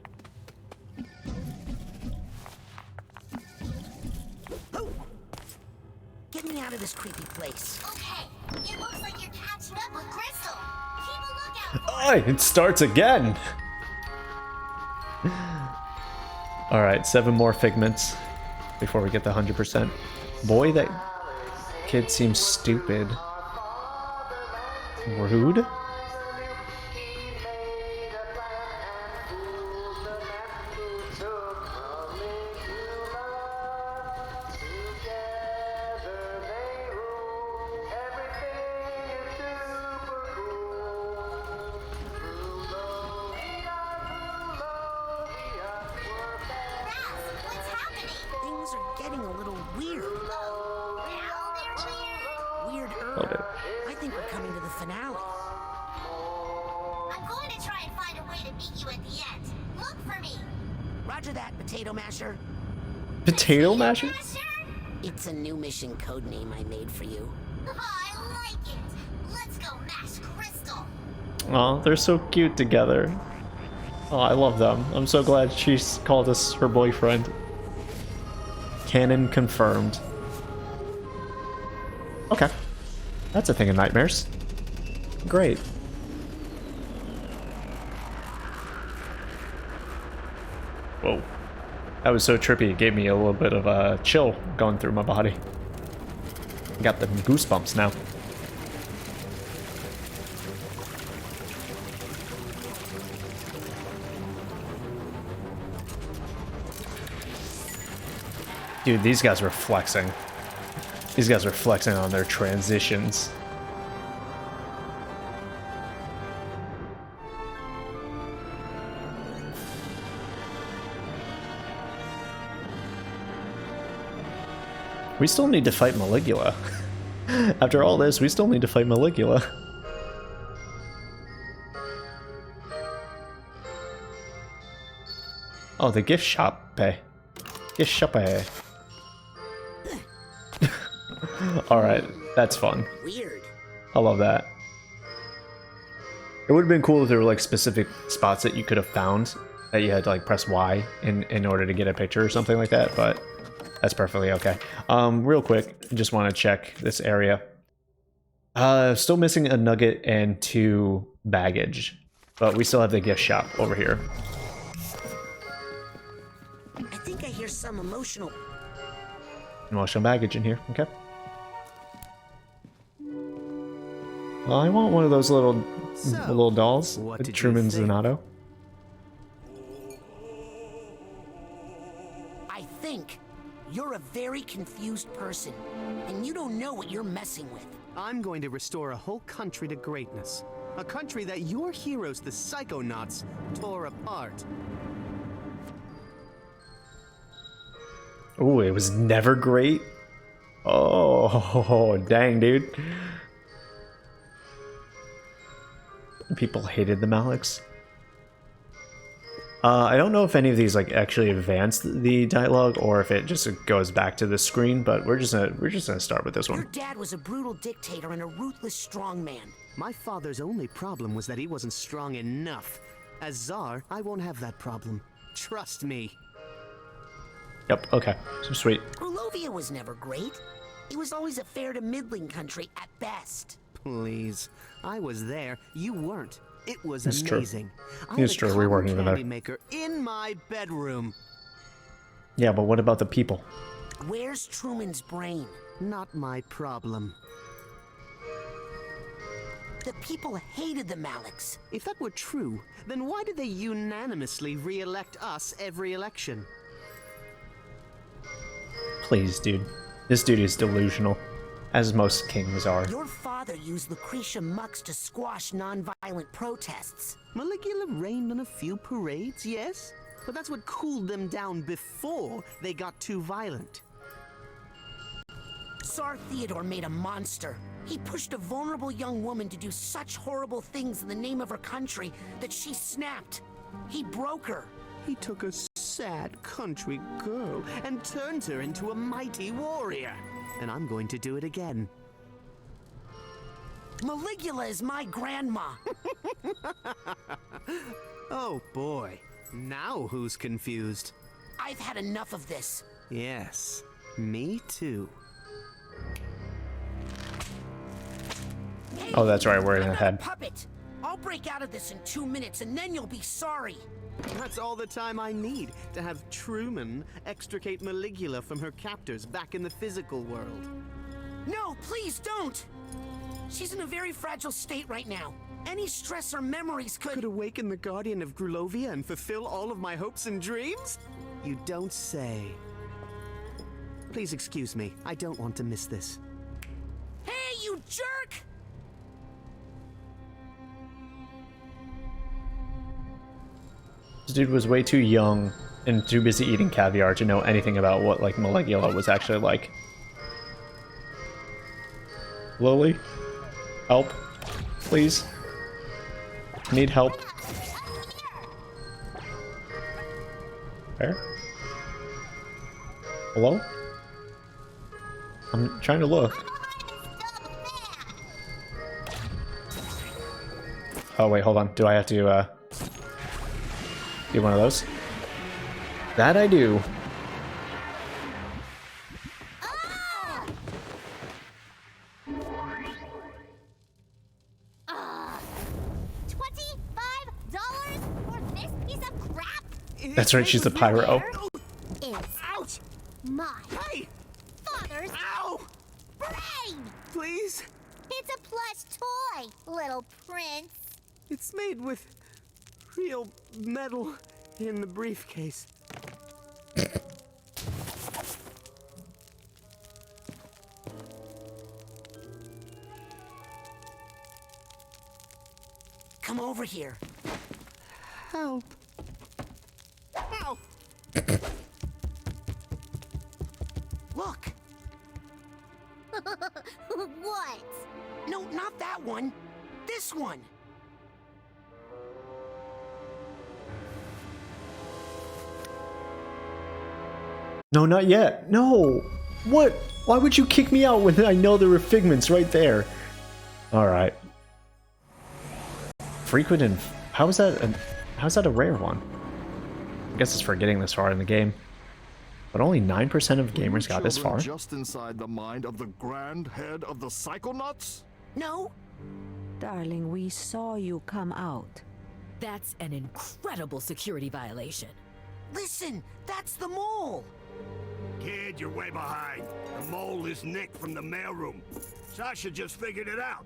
Get me out of this creepy place. Okay, it looks like you're catching up with Crystal. Keep a lookout. Oh, it starts again. All right, 7 more figments before we get the 100%. Boy, that kid seems stupid. Rude. Things are getting a little weird. Well, they're weird. Weirder. I think we're coming to the finale. I'm going to try and find a way to meet you at the end. Look for me. Roger that, Potato Masher. Potato masher? It's a new mission code name I made for you. I like it. Let's go mash Crystal. Oh, they're so cute together. Oh, I love them. I'm so glad she's called us her boyfriend. Canon confirmed. Okay. That's a thing of nightmares. Great. Whoa. That was so trippy, it gave me a little bit of a chill going through my body. Got the goosebumps now. Dude, these guys were flexing. These guys are flexing on their transitions. We still need to fight Maligula. After all this, we still need to fight Maligula. Oh, the gift shop. Gift shop. Alright, that's fun. Weird. I love that. It would have been cool if there were like specific spots that you could have found that you had to like press Y in order to get a picture or something like that, but that's perfectly okay. Real quick, just want to check this area. Still missing a nugget and 2 baggage, but we still have the gift shop over here. I think I hear some emotional Baggage in here, okay. Well, I want one of those little dolls with Truman Zanato. I think you're a very confused person, and you don't know what you're messing with. I'm going to restore a whole country to greatness. A country that your heroes, the Psychonauts, tore apart. Ooh, it was never great. Oh, dang, dude. People hated the Maliks. I don't know if any of these like actually advance the dialogue or if it just goes back to the screen, but we're just gonna start with this one. Your dad was a brutal dictator and a ruthless strongman. My father's only problem was that he wasn't strong enough. As Tsar, I won't have that problem. Trust me. Yep, okay. So sweet. Grulovia was never great. It was always a fair to middling country at best. Please. I was there. You weren't. It was It's true. amazing. It's true, we weren't even there. Candy maker in my bedroom. Yeah, but what about the people? Where's Truman's brain? Not my problem. The people hated the Maliks. If that were true, then why did they unanimously re-elect us every election? Please, dude. This dude is delusional, as most kings are. Your father used Lucretia Mux to squash non-violent protests. Maligula rained on a few parades, yes? But that's what cooled them down before they got too violent. Tsar Theodore made a monster. He pushed a vulnerable young woman to do such horrible things in the name of her country that she snapped. He broke her. He took a sad country girl and turned her into a mighty warrior. And I'm going to do it again. Maligula is my grandma. Oh boy. Now who's confused? I've had enough of this. Yes, me too. Hey, Oh, that's right, we're in I'm the not a head. puppet. I'll break out of this in 2 minutes and then you'll be sorry. That's all the time I need to have Truman extricate Maligula from her captors back in the physical world. No, please don't. She's in a very fragile state right now. Any stress or memories Could awaken the Guardian of Grulovia and fulfill all of my hopes and dreams? You don't say. Please excuse me. I don't want to miss this. Hey, you jerk! This dude was way too young and too busy eating caviar to know anything about what like Maligula was actually like. Lily? Help. Please. Need help. Where? Hello? I'm trying to look. Oh wait, hold on. Do I have to do one of those? That I do. $25 for this piece of crap? That's right, she's a pyro. It's my father's brain! Please? It's a plush toy, little prince. It's made with real metal in the briefcase. Come over here. Help. Help! Look. Whoa! No, not that one. This one. No, not yet. No. What? Why would you kick me out when I know there were figments right there? Alright. Frequent and... How's that a rare one? I guess it's for getting this far in the game. But only 9% of gamers got this far. Just inside the mind of the grand head of the Psychonauts? No. Darling, we saw you come out. That's an incredible security violation. Listen, that's the mole. Kid, you're way behind. The mole is Nick from the mailroom. Sasha just figured it out.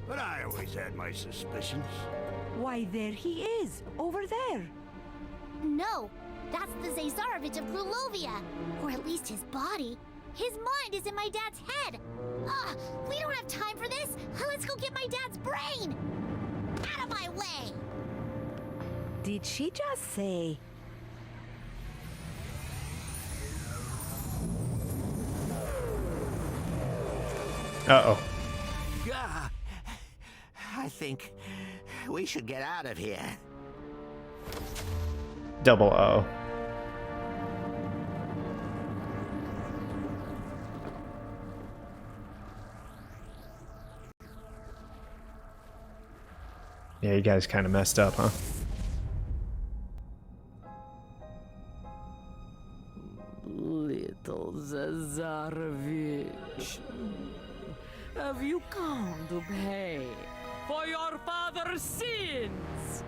But I always had my suspicions. Why, there he is, over there. No, that's the Zazarovich of Grulovia. Or at least his body. His mind is in my dad's head. Ugh, we don't have time for this. Let's go get my dad's brain. Out of my way. Did she just say... Uh-oh. I think we should get out of here. Double O. Yeah, you guys kind of messed up, huh? Little Zazarovich, have you come to pay for your father's sins?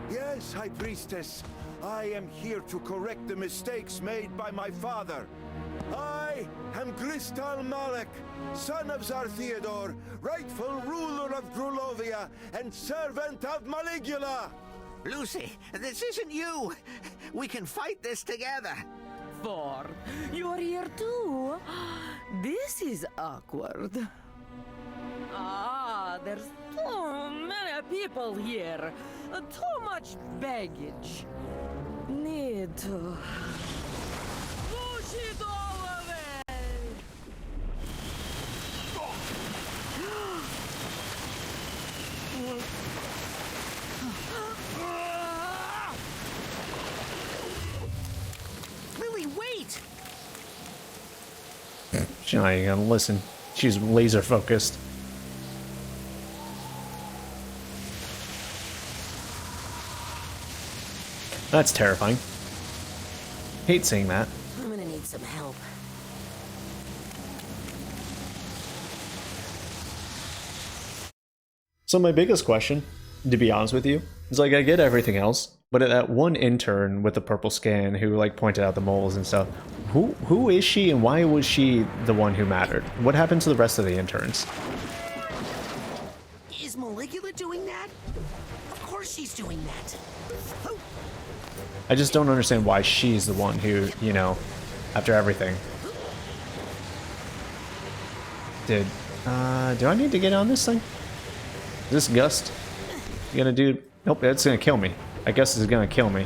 Yes, High Priestess. I am here to correct the mistakes made by my father. I am Crystal Malek, son of Tsar Theodore, rightful ruler of Grulovia and servant of Maligula. Lucy, this isn't you. We can fight this together. Ford, you're here too? This is awkward. Ah, there's too many people here. Too much baggage. Need to push it all away. Lily, wait! She's not even gonna listen. She's laser focused. That's terrifying. Hate seeing that. I'm gonna need some help. So my biggest question, to be honest with you, is like I get everything else, but that one intern with the purple skin who like pointed out the moles and stuff, who is she and why was she the one who mattered? What happened to the rest of the interns? Is Maligula doing that? Of course she's doing that. Oh. I just don't understand why she's the one who, you know, after everything. Do I need to get on this thing? Is this Gust? You gonna do... Nope, it's gonna kill me. I guess it's gonna kill me.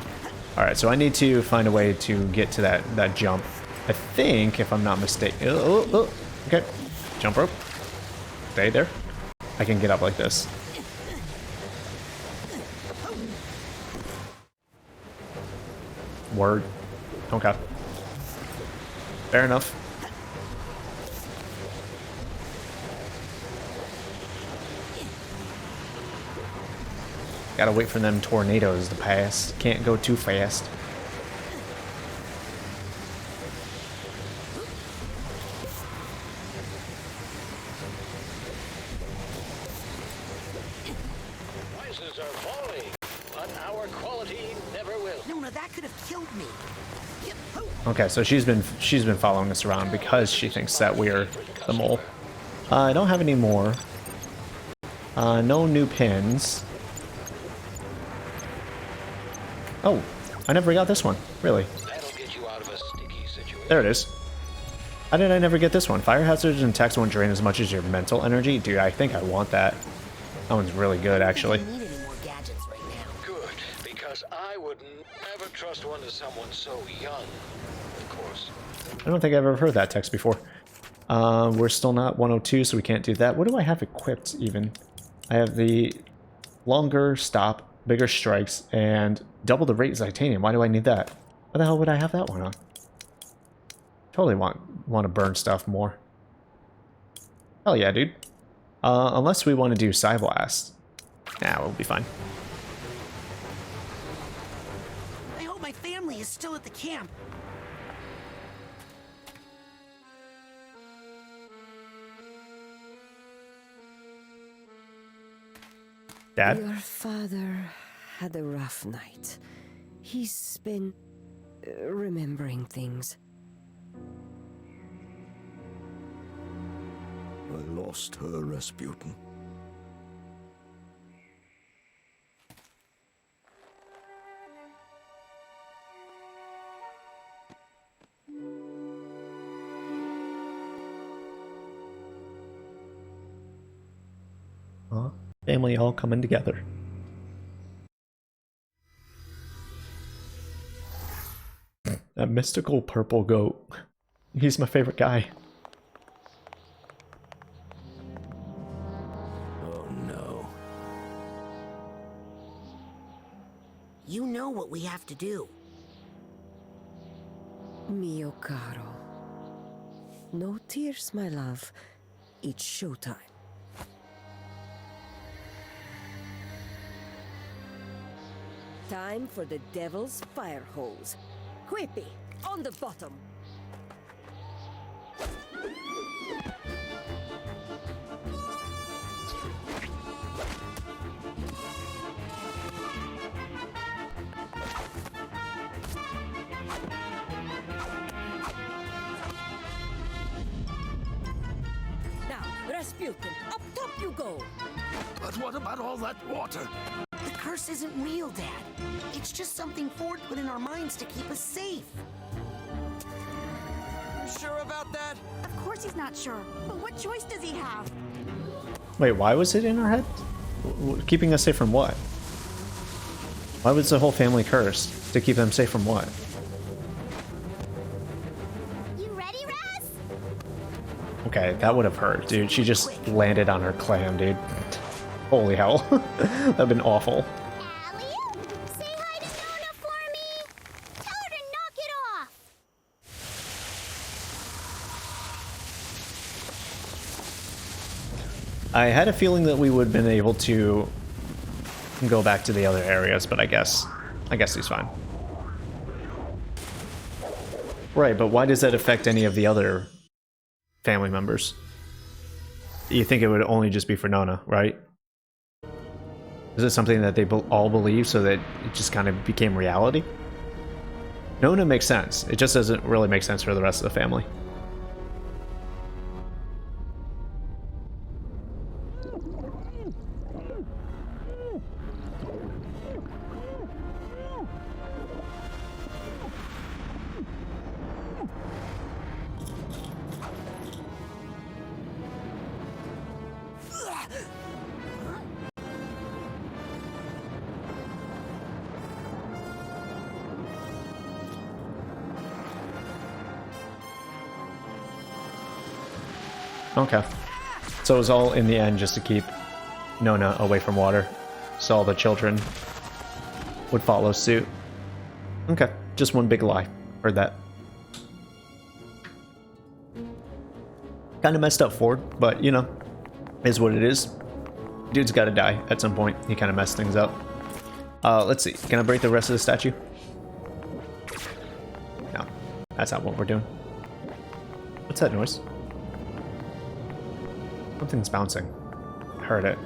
Alright, so I need to find a way to get to that jump. I think, if I'm not mistaken... Okay. Jump rope. Stay there. I can get up like this. Word. Okay. Fair enough. Gotta wait for them tornadoes to pass. Can't go too fast. Prices are falling, but our quality never will. No, that could have killed me. Okay, so she's been following us around because she thinks that we're the mole. I don't have any more. No new pins. Oh, I never got this one. Really? That'll get you out of a sticky situation. There it is. How did I never get this one? Fire hazards and attacks won't drain as much as your mental energy. Dude, I think I want that. That one's really good, actually. I don't need any more gadgets right now. Good, because I would never trust one to someone so young. Of course. I don't think I've ever heard that text before. We're still not 102, so we can't do that. What do I have equipped even? I have the longer stop, bigger strikes, and double the rate titanium. Why do I need that? What the hell would I have that one on? Totally want to burn stuff more. Hell yeah, dude. Unless we want to do Psy Blast. Nah, we'll be fine. I hope my family is still at the camp. Dad? Your father had a rough night. He's been remembering things. I lost her, Rasputin. Family all coming together. That mystical purple goat. He's my favorite guy. Oh no. You know what we have to do. Mio caro. No tears, my love. It's showtime. Time for the devil's fire hose. Quippy, on the bottom. Now, Rasputin, up top you go. But what about all that water? The curse isn't real, Dad. It's just something Ford put in our minds to keep us safe. You sure about that? Of course he's not sure. But what choice does he have? Wait, why was it in our head? Keeping us safe from what? Why was the whole family cursed? To keep them safe from what? You ready, Raz? Okay, that would have hurt, dude. She just landed on her clam, dude. Holy hell. That'd have been awful. Allie, say hi to Nona for me. Tell her to knock it off. I had a feeling that we would have been able to go back to the other areas, but I guess he's fine. Right, but why does that affect any of the other family members? You think it would only just be for Nona, right? Is it something that they all believe so that it just kind of became reality? Nona makes sense. It just doesn't really make sense for the rest of the family. Okay. So it was all in the end just to keep Nona away from water, so all the children would follow suit. Okay, just one big lie. Heard that. Kind of messed up Ford, but you know, is what it is. Dude's gotta die at some point. He kind of messed things up. Let's see. Can I break the rest of the statue? No, that's not what we're doing. What's that noise? Something's bouncing. I heard it.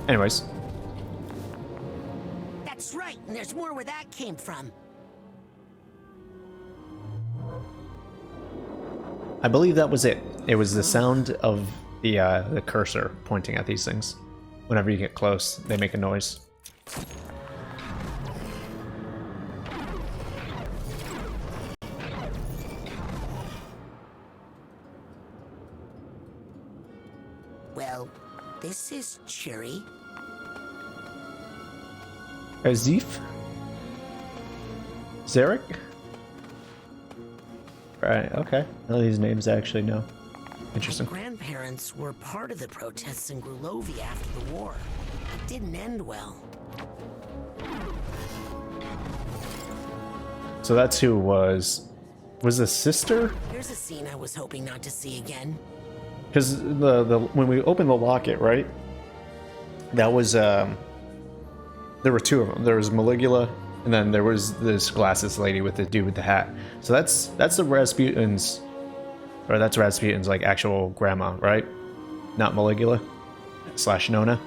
Anyways. That's right, and there's more where that came from. I believe that was it. It was the sound of the cursor pointing at these things. Whenever you get close, they make a noise. Well, this is cheery. Azif? Zarek? Right, okay. None of these names I actually know. Interesting. My grandparents were part of the protests in Grulovia after the war. It didn't end well. So that's who was the sister? There's a scene I was hoping not to see again. Because the when we opened the locket, right? That was there were two of them. There was Maligula, and then there was this glasses lady with the dude with the hat. So that's the Rasputin's, or that's Rasputin's like actual grandma, right? Not Maligula / Nona.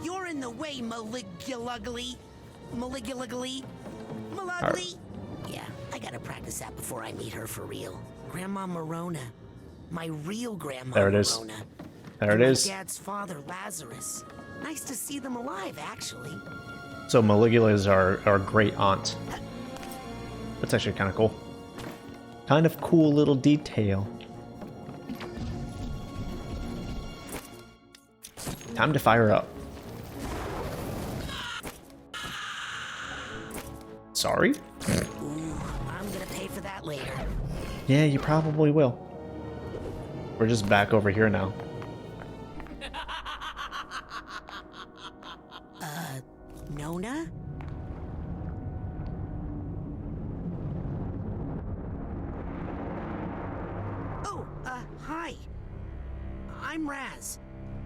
You're in the way, Maligulugly. Maligulugly. Yeah, I gotta practice that before I meet her for real. Grandma Morona. My real grandma There it is. Morona. There it And is. my dad's father, Lazarus. Nice to see them alive, actually. So Maligula is our great aunt. That's actually kind of cool. Kind of cool little detail. Time to fire up. Sorry? Ooh, I'm gonna pay for that later. Yeah, you probably will. We're just back over here now. Nona? Oh, hi. I'm Raz.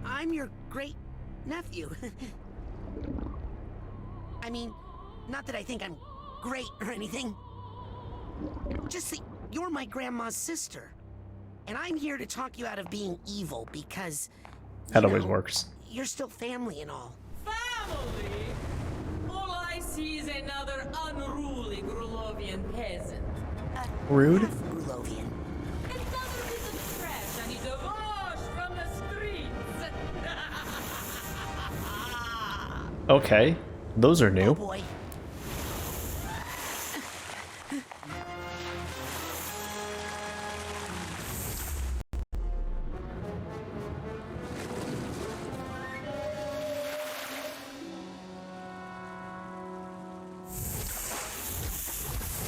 I'm your great nephew. I mean, not that I think I'm great or anything. Just that you're my grandma's sister. And I'm here to talk you out of being evil because... That always works. You're still family and all. Family? All I see is another unruly Grulovian peasant. Rude? Grulovian. Another piece of trash I need to wash from the streets. Okay. Those are new. Oh boy.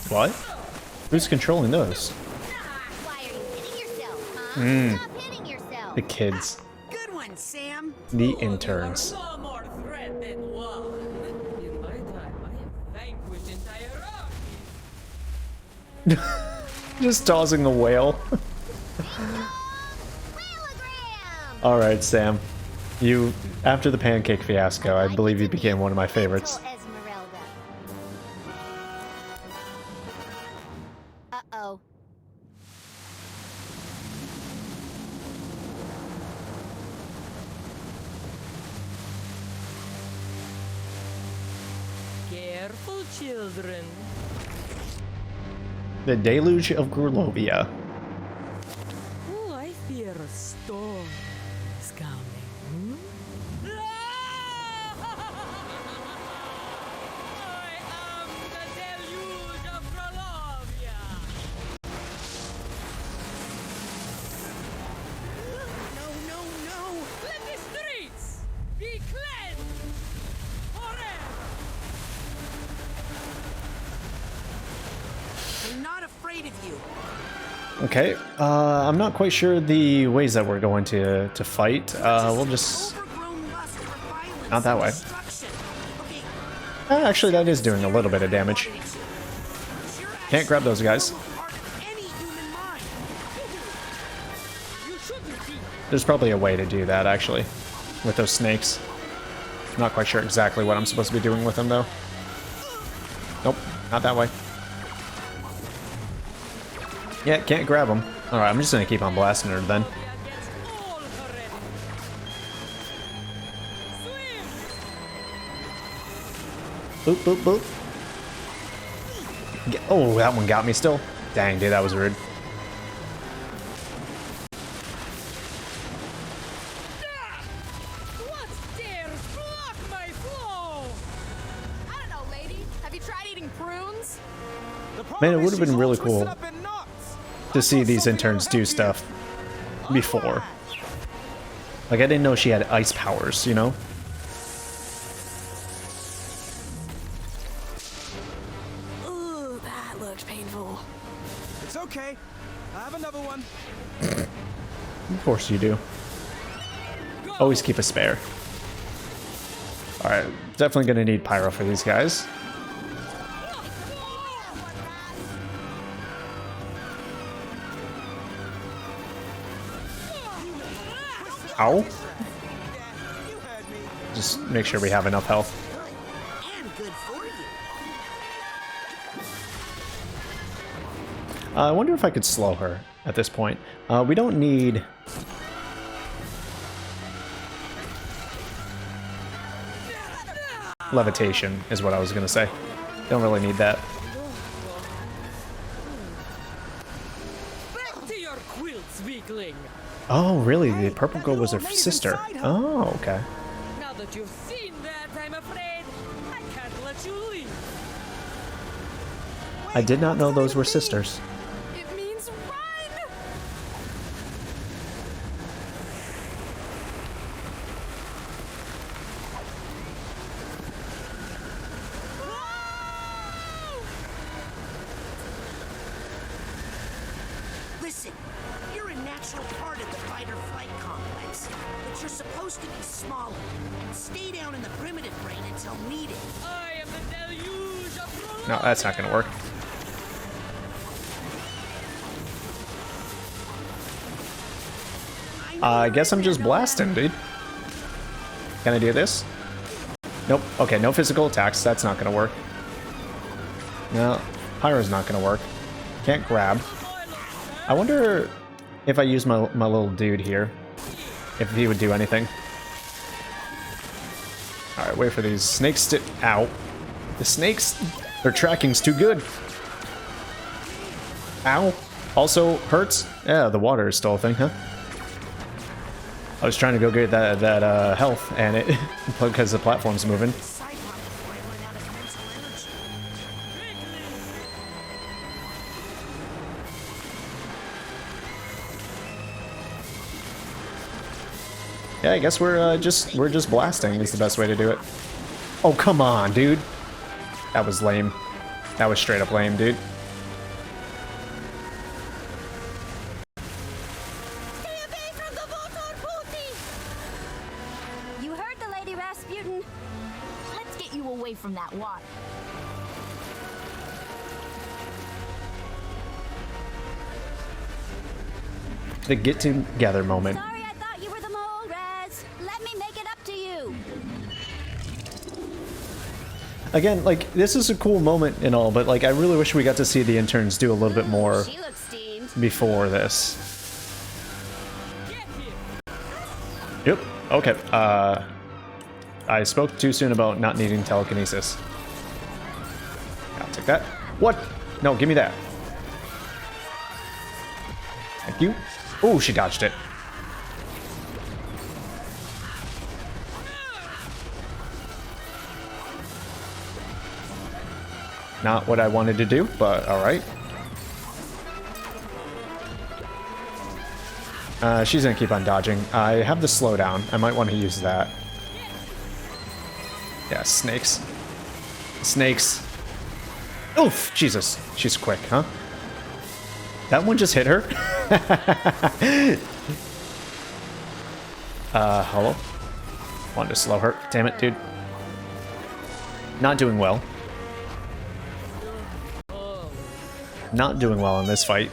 What? Who's controlling those? Why are you hitting yourself, huh? Mm. Stop hitting yourself. The kids. Good one, Sam. The interns. No more threat than one. In my time, I have vanquished entire armies. Just tossing the whale. Alright, Sam. You, after the pancake fiasco, I believe you became one of my favorites. Uh-oh. Careful, children. The Deluge of Grulovia. Oh, I fear a storm is coming. I am the deluge of Grulovia. No. Let the streets be cleansed forever. I'm not afraid of you. Okay, I'm not quite sure the ways that we're going to fight. We'll just... Not that way. Actually, that is doing a little bit of damage. Can't grab those guys. There's probably a way to do that, actually, with those snakes. Not quite sure exactly what I'm supposed to be doing with them, though. Nope, not that way. Yeah, can't grab them. Alright, I'm just gonna keep on blasting her then. Boop, boop, boop. Oh, that one got me still. Dang, dude, that was rude. What dares block my flow? I don't know, lady. Have you tried eating prunes? Man, it would have been really cool to see these interns do stuff before. Like, I didn't know she had ice powers, you know? It's okay. I have another one. Of course you do. Always keep a spare. Alright, definitely gonna need pyro for these guys. Ow. Just make sure we have enough health. And good for you. I wonder if I could slow her at this point. We don't need... levitation, is what I was gonna say. Don't really need that. Back to your quilts, weakling. Oh, really? The purple girl was her sister. Oh, okay. Now that you've seen that, I'm afraid I can't let you leave. I did not know those were sisters. It means run! Listen, you're a natural part of the fight-or-flight complex, but you're supposed to be smaller. Stay down in the primitive brain until needed. I am the deluge of No, that's not gonna work. I guess I'm just blasting, dude. Can I do this? Nope. Okay, no physical attacks. That's not gonna work. No, pyro's not gonna work. Can't grab. I wonder if I use my little dude here, if he would do anything. Alright, wait for these snakes to... Ow. The snakes, their tracking's too good. Ow. Also hurts. Yeah, the water is still a thing, huh? I was trying to go get that health, and it... because the platform's moving. Yeah, I guess we're just blasting is the best way to do it. Oh, come on, dude. That was lame. That was straight up lame, dude. You heard the Lady Rasputin. Let's get you away from that water. The get together moment. Sorry, I thought you were the mole, Raz. Let me make it up to you. Again, like, this is a cool moment and all, but like, I really wish we got to see the interns do a little bit more She looks steamed. before this. Yep. Okay. I spoke too soon about not needing telekinesis. I'll take that. What? No, give me that. Thank you. Oh, she dodged it. Not what I wanted to do, but alright. She's gonna keep on dodging. I have the slowdown. I might want to use that. Yeah, snakes. Snakes. Oof! Jesus. She's quick, huh? That one just hit her? Hello? Wanted to slow her. Damn it, dude. Not doing well. Not doing well in this fight.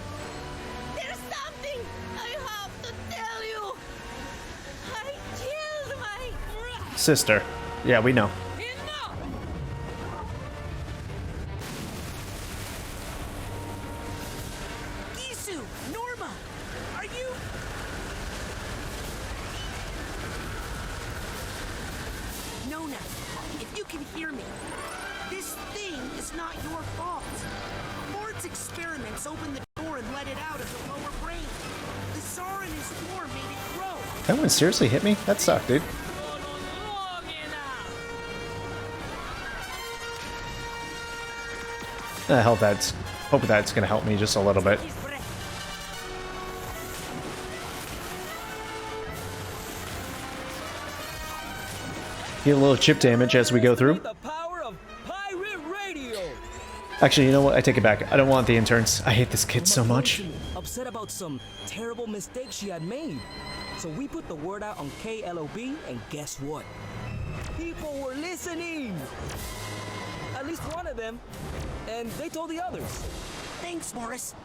There's something I have to tell you. I killed my Sister. Yeah, we know. Gisu, Norma, are you? Nona, if you can hear me, this thing is not your fault. Ford's experiments opened the door and let it out of the lower brain. The Tsar and his war made it grow. That one seriously hit me? That sucked, dude. Hope that's gonna help me just a little bit. Get a little chip damage as we go through. The power of pirate radio. Actually, you know what? I take it back. I don't want the interns. I hate this kid so much. Upset about some terrible mistake she had made. So we put the word out on KLOB, and guess what? People were listening! At least one of them. And they told the others. Thanks, Morris.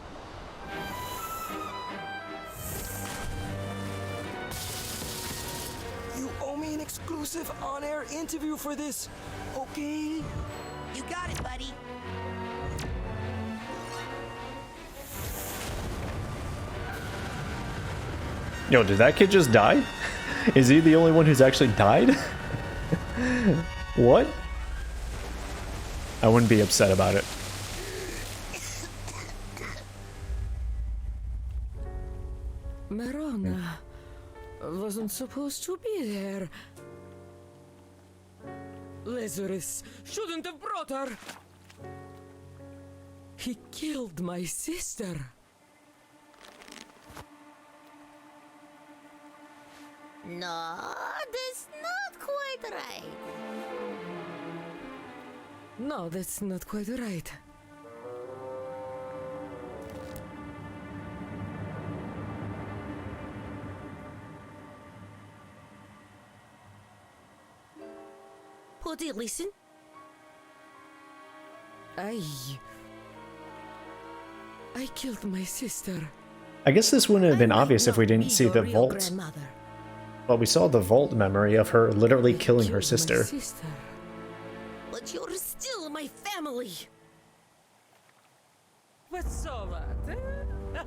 You owe me an exclusive on-air interview for this, okay? You got it, buddy. Yo, did that kid just die? Is he the only one who's actually died? What? I wouldn't be upset about it. Marona wasn't supposed to be there. Lazarus shouldn't have brought her. He killed my sister. No, that's not quite right. No, that's not quite right. Putty, listen. I killed my sister. I guess this wouldn't have been obvious if we didn't see the vault. Well, we saw the vault memory of her literally killing her sister. But you're still my family. What's so that?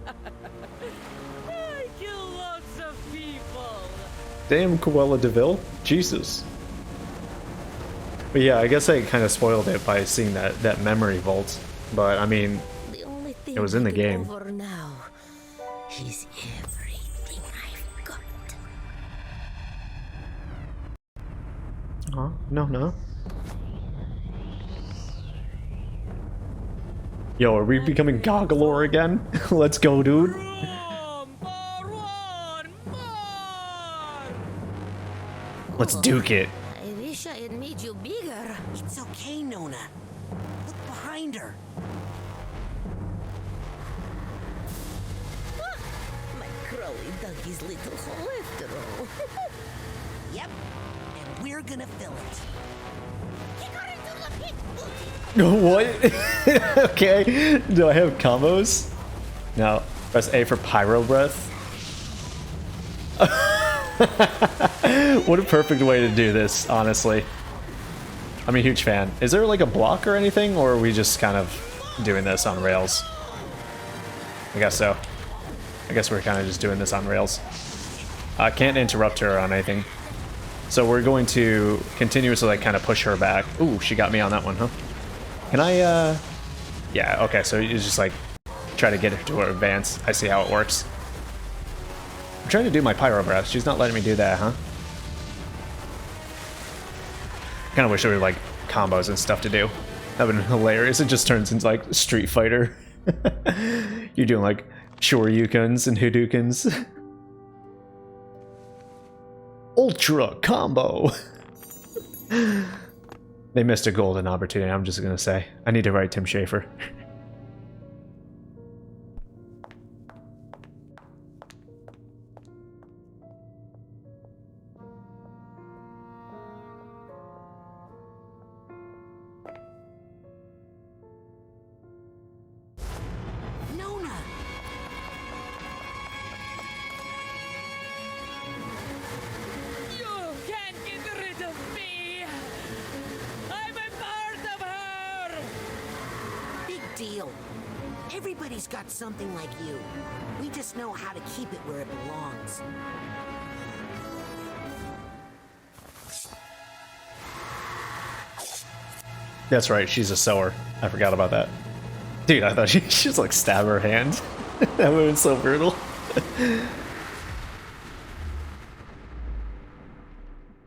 I kill lots of people. Damn, Cruella DeVille. Jesus. But yeah, I guess I kind of spoiled it by seeing that memory vault. But I mean, it was in the game. Over now is everything I've got. No. Yo, are we becoming Goggalore again? Let's go, dude. Let's duke it. I wish I had made you bigger. It's okay, Nona. Look behind her. My Crowley dug his little hole after all. Yep, and we're gonna fill it. What? Okay. Do I have combos? No. Press A for Pyro Breath. What a perfect way to do this, honestly. I'm a huge fan. Is there like a block or anything, or are we just kind of doing this on rails? I guess so. I guess we're kind of just doing this on rails. I can't interrupt her on anything. So we're going to continuously like kind of push her back. Ooh, she got me on that one, huh? Can I, yeah, okay, so you just like try to get her to her advance. I see how it works. I'm trying to do my Pyro Breath. She's not letting me do that, huh? Kind of wish there were like combos and stuff to do. That would have been hilarious. It just turns into like Street Fighter. You're doing like Shoryukens and Hadoukens. Ultra combo. They missed a golden opportunity, I'm just gonna say. I need to write Tim Schafer. Nona! You can't get rid of me. I'm a part of her. Big deal. Everybody's got something like you. We just know how to keep it where it belongs. That's right, she's a sewer. I forgot about that. Dude, I thought she just like stab her hand. That would have been so brutal.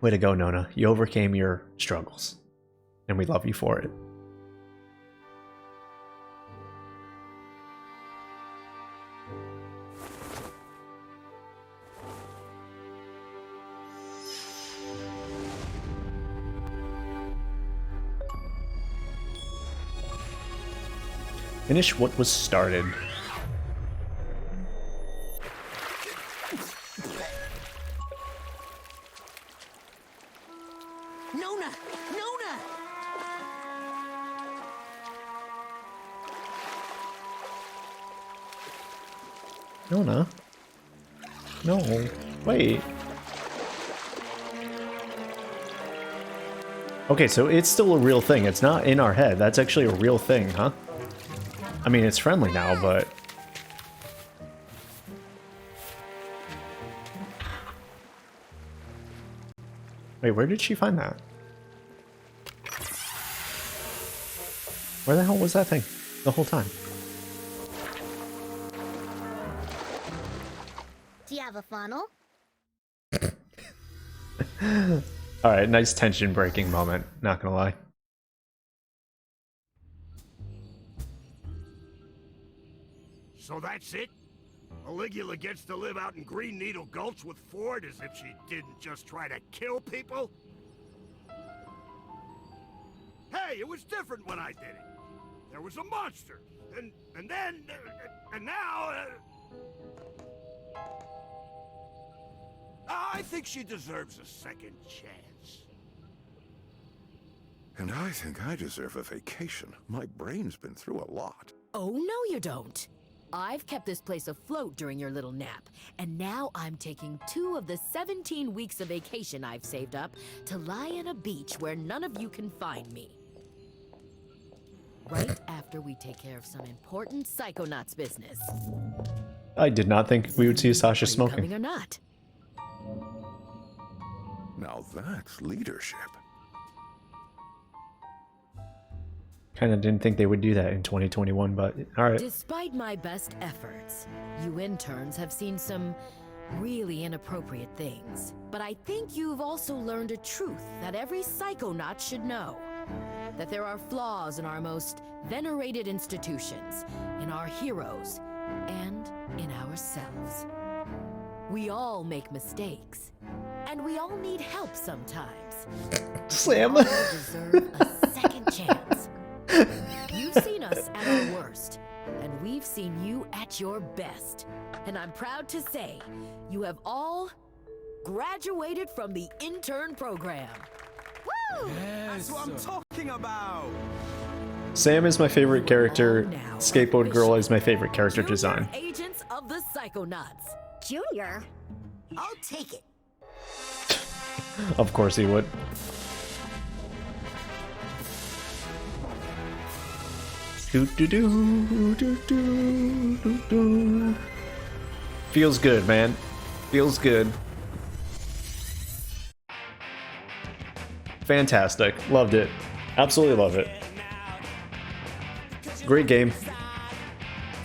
Way to go, Nona. You overcame your struggles. And we love you for it. Finish what was started. Nona! Nona! Nona? No. Wait. Okay, so it's still a real thing. It's not in our head. That's actually a real thing, huh? I mean, it's friendly now, but... Wait, where did she find that? Where the hell was that thing the whole time? Do you have a funnel? Alright, nice tension breaking moment, not gonna lie. So that's it? Maligula gets to live out in Green Needle Gulch with Ford as if she didn't just try to kill people? Hey, it was different when I did it. There was a monster, and then, and now... I think she deserves a second chance. And I think I deserve a vacation. My brain's been through a lot. Oh, no you don't. I've kept this place afloat during your little nap, and now I'm taking 2 of the 17 weeks of vacation I've saved up to lie in a beach where none of you can find me. Right after we take care of some important Psychonauts business. I did not think we would see Sasha smoking. Coming or not? Now that's leadership. Kinda didn't think they would do that in 2021, but alright. Despite my best efforts, you interns have seen some really inappropriate things. But I think you've also learned a truth that every Psychonaut should know. That there are flaws in our most venerated institutions, in our heroes, and in ourselves. We all make mistakes, and we all need help sometimes. Sam! We all deserve a second chance. You've seen us at our worst, and we've seen you at your best. And I'm proud to say, you have all graduated from the intern program. Woo! That's what I'm talking about. Sam is my favorite character. Skateboard Girl is my favorite character design. Agents of the Psychonauts. Junior? I'll take it. Of course he would. Feels good, man. Feels good. Fantastic. Loved it. Absolutely love it. Great game.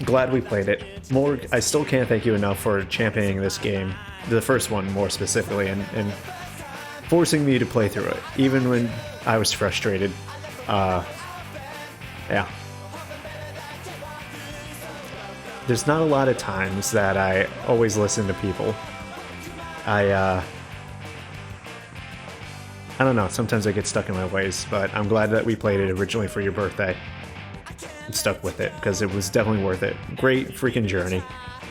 Glad we played it. Morg, I still can't thank you enough for championing this game. The first one more specifically, and forcing me to play through it, even when I was frustrated. Yeah. There's not a lot of times that I always listen to people. I don't know, sometimes I get stuck in my ways, but I'm glad that we played it originally for your birthday. I'm stuck with it, because it was definitely worth it. Great freaking journey.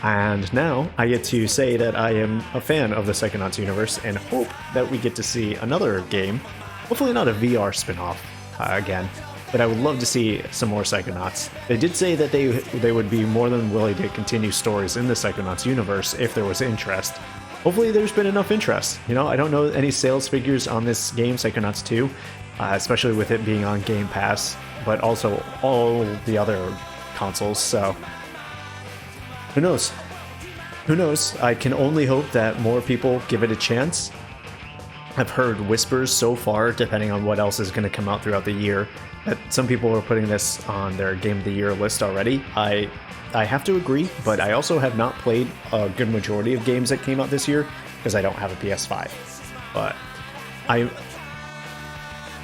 And now I get to say that I am a fan of the Psychonauts universe and hope that we get to see another game. Hopefully not a VR spin-off again, but I would love to see some more Psychonauts. They did say that they would be more than willing to continue stories in the Psychonauts universe if there was interest. Hopefully there's been enough interest. You know, I don't know any sales figures on this game, Psychonauts 2, especially with it being on Game Pass, but also all the other consoles, so who knows? Who knows? I can only hope that more people give it a chance. I've heard whispers so far, depending on what else is going to come out throughout the year, that some people are putting this on their Game of the Year list already. I have to agree, but I also have not played a good majority of games that came out this year because I don't have a PS5. But I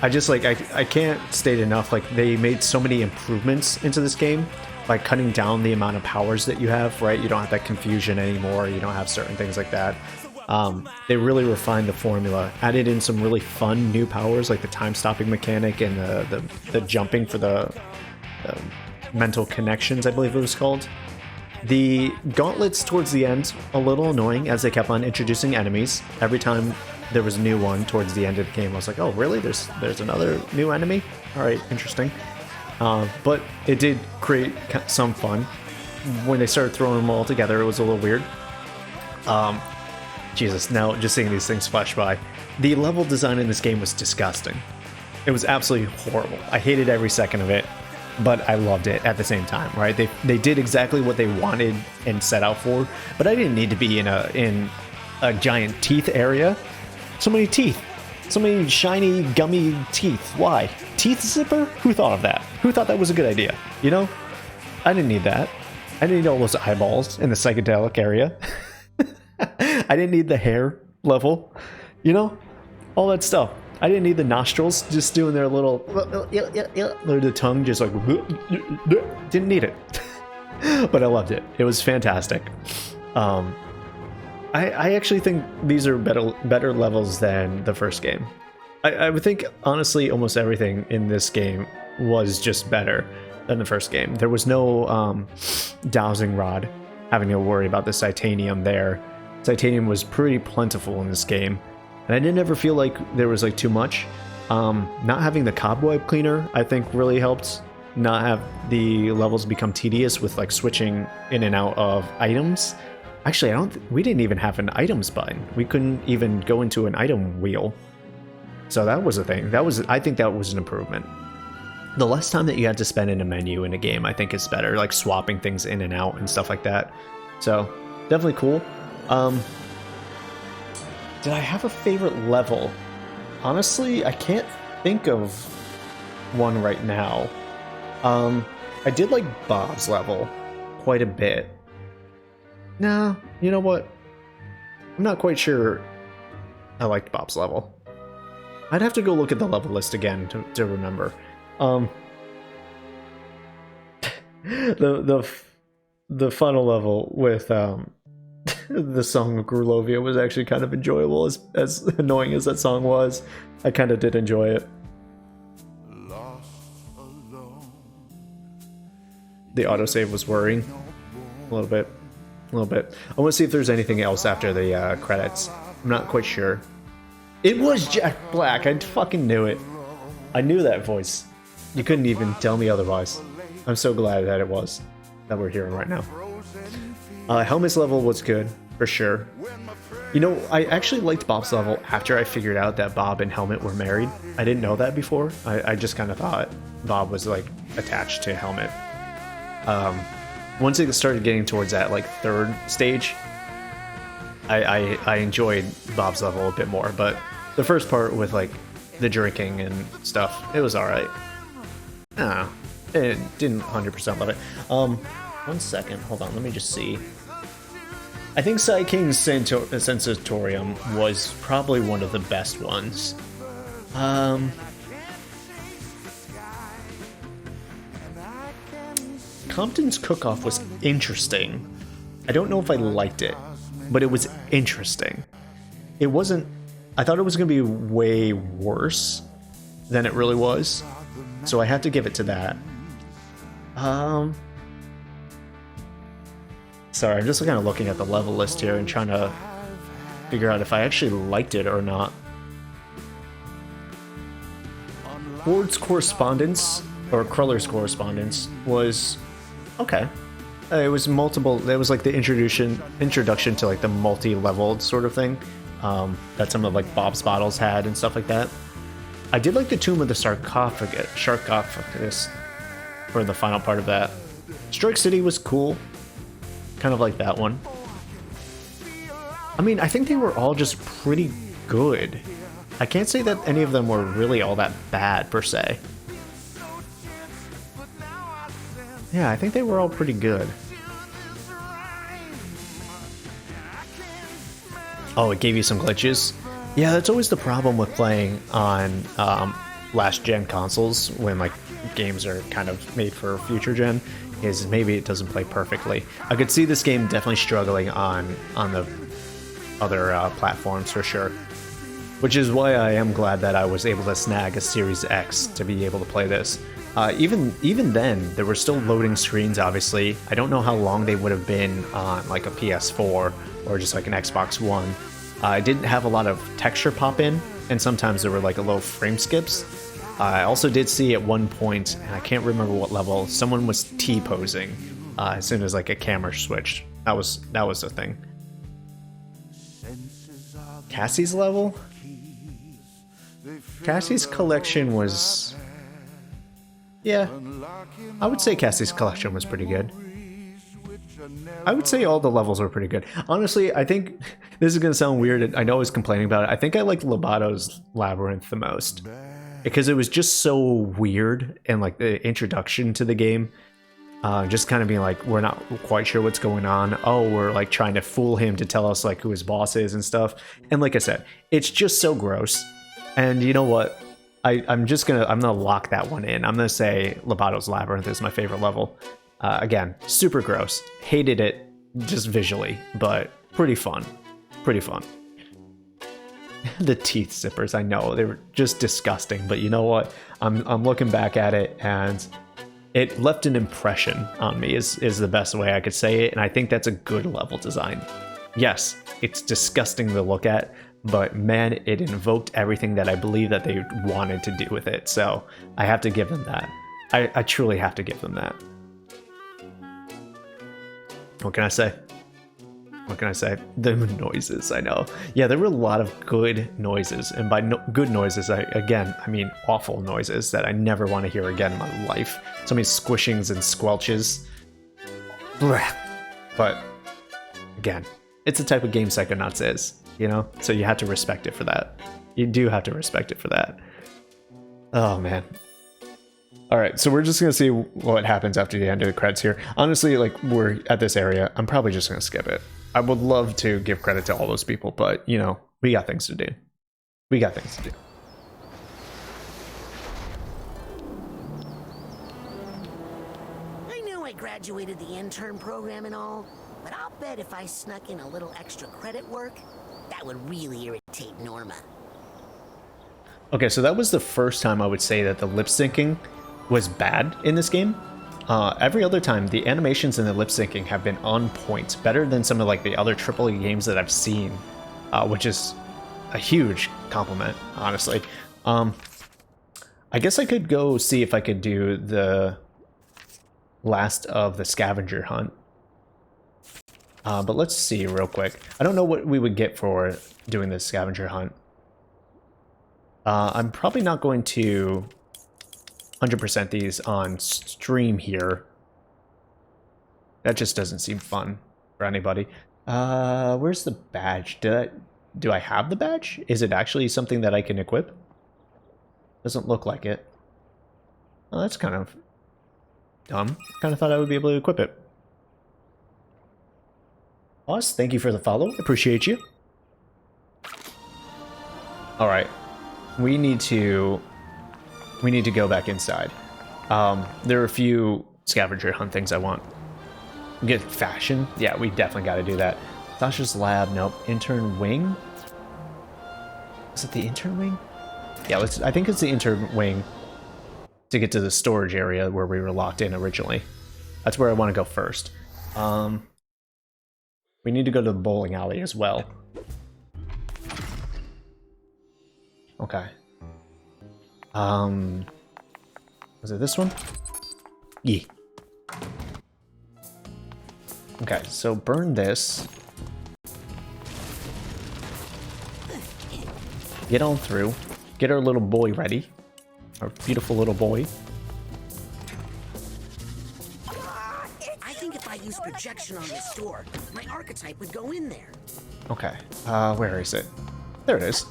just like, I can't state enough, like they made so many improvements into this game by cutting down the amount of powers that you have, right? You don't have that confusion anymore. You don't have certain things like that. They really refined the formula, added in some really fun new powers like the time-stopping mechanic and the jumping for the mental connections, I believe it was called. The gauntlets towards the end, a little annoying as they kept on introducing enemies. Every time there was a new one towards the end of the game, I was like, oh really? There's another new enemy? Alright, interesting. But it did create some fun. When they started throwing them all together, it was a little weird. Jesus, now just seeing these things flash by. The level design in this game was disgusting. It was absolutely horrible. I hated every second of it, but I loved it at the same time, right? They did exactly what they wanted and set out for, but I didn't need to be in a giant teeth area. So many teeth. So many shiny, gummy teeth. Why? Teeth zipper? Who thought of that? Who thought that was a good idea? You know? I didn't need that. I didn't need all those eyeballs in the psychedelic area. I didn't need the hair level. You know? All that stuff. I didn't need the nostrils just doing their little... the tongue just like... Didn't need it. But I loved it. It was fantastic. I actually think these are better levels than the first game. I would think, honestly, almost everything in this game was just better than the first game. There was no dowsing rod, having to worry about the titanium there. Titanium was pretty plentiful in this game, and I didn't ever feel like there was like too much. Not having the cobweb cleaner, I think, really helped not have the levels become tedious with like switching in and out of items. Actually, we didn't even have an items button. We couldn't even go into an item wheel. So that was a thing. I think that was an improvement. The less time that you had to spend in a menu in a game, I think is better, like swapping things in and out and stuff like that. So, definitely cool. Did I have a favorite level? Honestly, I can't think of one right now. I did like Bob's level quite a bit. Nah, you know what? I'm not quite sure I liked Bob's level. I'd have to go look at the level list again to remember. The final level with the song of Grulovia was actually kind of enjoyable, as annoying as that song was. I kind of did enjoy it. The autosave was worrying a little bit. I want to see if there's anything else after the credits. I'm not quite sure. It was Jack Black. I fucking knew it. I knew that voice. You couldn't even tell me otherwise. I'm so glad that it was. That we're hearing right now. Helmet's level was good, for sure. You know, I actually liked Bob's level after I figured out that Bob and Helmet were married. I didn't know that before. I just kind of thought Bob was, like, attached to Helmet. Once it started getting towards that, like, third stage, I enjoyed Bob's level a bit more, but the first part with, like, the drinking and stuff, it was alright. I don't know. It didn't 100% love it. 1 second, hold on, let me just see. I think Psy King's Sensatorium was probably one of the best ones. Compton's Cook-Off was interesting. I don't know if I liked it, but it was interesting. It wasn't... I thought it was going to be way worse than it really was, so I had to give it to that. Sorry, I'm just kind of looking at the level list here and trying to figure out if I actually liked it or not. Ward's Correspondence, or Cruller's Correspondence, was okay. It was multiple. It was like the introduction to like the multi-leveled sort of thing that some of like Bob's bottles had and stuff like that. I did like the Tomb of the Sarcophagus for the final part of that. Strike City was cool. Kind of like that one. I mean, I think they were all just pretty good. I can't say that any of them were really all that bad, per se. Yeah, I think they were all pretty good. Oh, it gave you some glitches? Yeah, that's always the problem with playing on last-gen consoles when, like, games are kind of made for future gen, is maybe it doesn't play perfectly. I could see this game definitely struggling on the other platforms for sure. Which is why I am glad that I was able to snag a Series X to be able to play this. Even then, there were still loading screens, obviously. I don't know how long they would have been on like a PS4 or just like an Xbox One. I didn't have a lot of texture pop in, and sometimes there were like a little frame skips. I also did see at one point, and I can't remember what level, someone was T-posing as soon as like a camera switched. That was the thing. Cassie's level? Cassie's collection was... yeah, I would say Cassie's collection was pretty good. I would say all the levels were pretty good. Honestly, I think this is going to sound weird. I know I was complaining about it. I think I liked Lobato's Labyrinth the most because it was just so weird, and like the introduction to the game, just kind of being like, we're not quite sure what's going on. Oh, we're like trying to fool him to tell us like who his boss is and stuff. And like I said, it's just so gross. And you know what? I'm gonna lock that one in. I'm gonna say Lobato's Labyrinth is my favorite level. Again, super gross. Hated it just visually, but pretty fun. Pretty fun. The teeth zippers, I know they were just disgusting, but you know what? I'm looking back at it, and it left an impression on me. Is the best way I could say it, and I think that's a good level design. Yes, it's disgusting to look at, but man, it invoked everything that I believe that they wanted to do with it. So I have to give them that. I truly have to give them that. What can I say? What can I say? The noises, I know. Yeah, there were a lot of good noises. And by good noises, I mean awful noises that I never want to hear again in my life. So many squishings and squelches. Blech. But, again, it's the type of game Psychonauts is, you know? So you have to respect it for that. You do have to respect it for that. Oh, man. Alright, so we're just going to see what happens after the end of the credits here. Honestly, like, we're at this area. I'm probably just going to skip it. I would love to give credit to all those people, but, you know, we got things to do. We got things to do. I know I graduated the intern program and all, but I'll bet if I snuck in a little extra credit work, that would really irritate Norma. Okay, so that was the first time I would say that the lip syncing was bad in this game. Every other time, the animations and the lip syncing have been on point, better than some of like the other AAA games that I've seen, which is a huge compliment, honestly. I guess I could go see if I could do the last of the scavenger hunt. But let's see real quick. I don't know what we would get for doing this scavenger hunt. I'm probably not going to 100% these on stream here. That just doesn't seem fun for anybody. Where's the badge? Do I have the badge? Is it actually something that I can equip? Doesn't look like it. Oh, that's kind of dumb. Kind of thought I would be able to equip it. Boss, thank you for the follow. Appreciate you. All right. We need to go back inside. There are a few scavenger hunt things I want. Get fashion. Yeah, we definitely got to do that. Sasha's lab. Nope. Intern wing. Is it the intern wing? Yeah, I think it's the intern wing to get to the storage area where we were locked in originally. That's where I want to go first. We need to go to the bowling alley as well. Okay. Was it this one? Yeah. Okay, so burn this. Get on through. Get our little boy ready. Our beautiful little boy. I think if I use projection on this door, my archetype would go in there. Okay, where is it? There it is.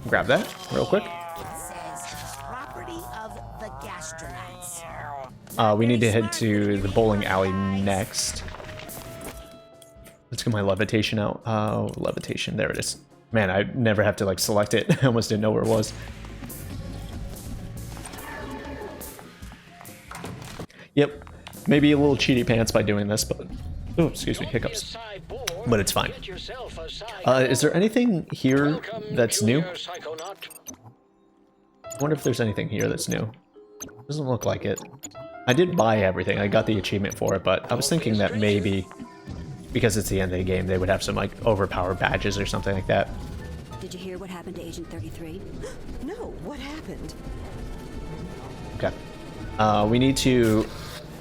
Grab that real quick. It says property of the gastronauts. We need to head to the bowling alley next. Let's get my levitation out. Oh, levitation. There it is. Man, I never have to like select it. I almost didn't know where it was. Yep. Maybe a little cheaty pants by doing this, but... Oh, excuse me, hiccups. But it's fine. Is there anything here that's new? I wonder if there's anything here that's new. Doesn't look like it. I did buy everything. I got the achievement for it, but I was thinking that maybe because it's the end of the game, they would have some like overpowered badges or something like that. Did you hear what happened to Agent 33? No, what happened? Okay. We need to...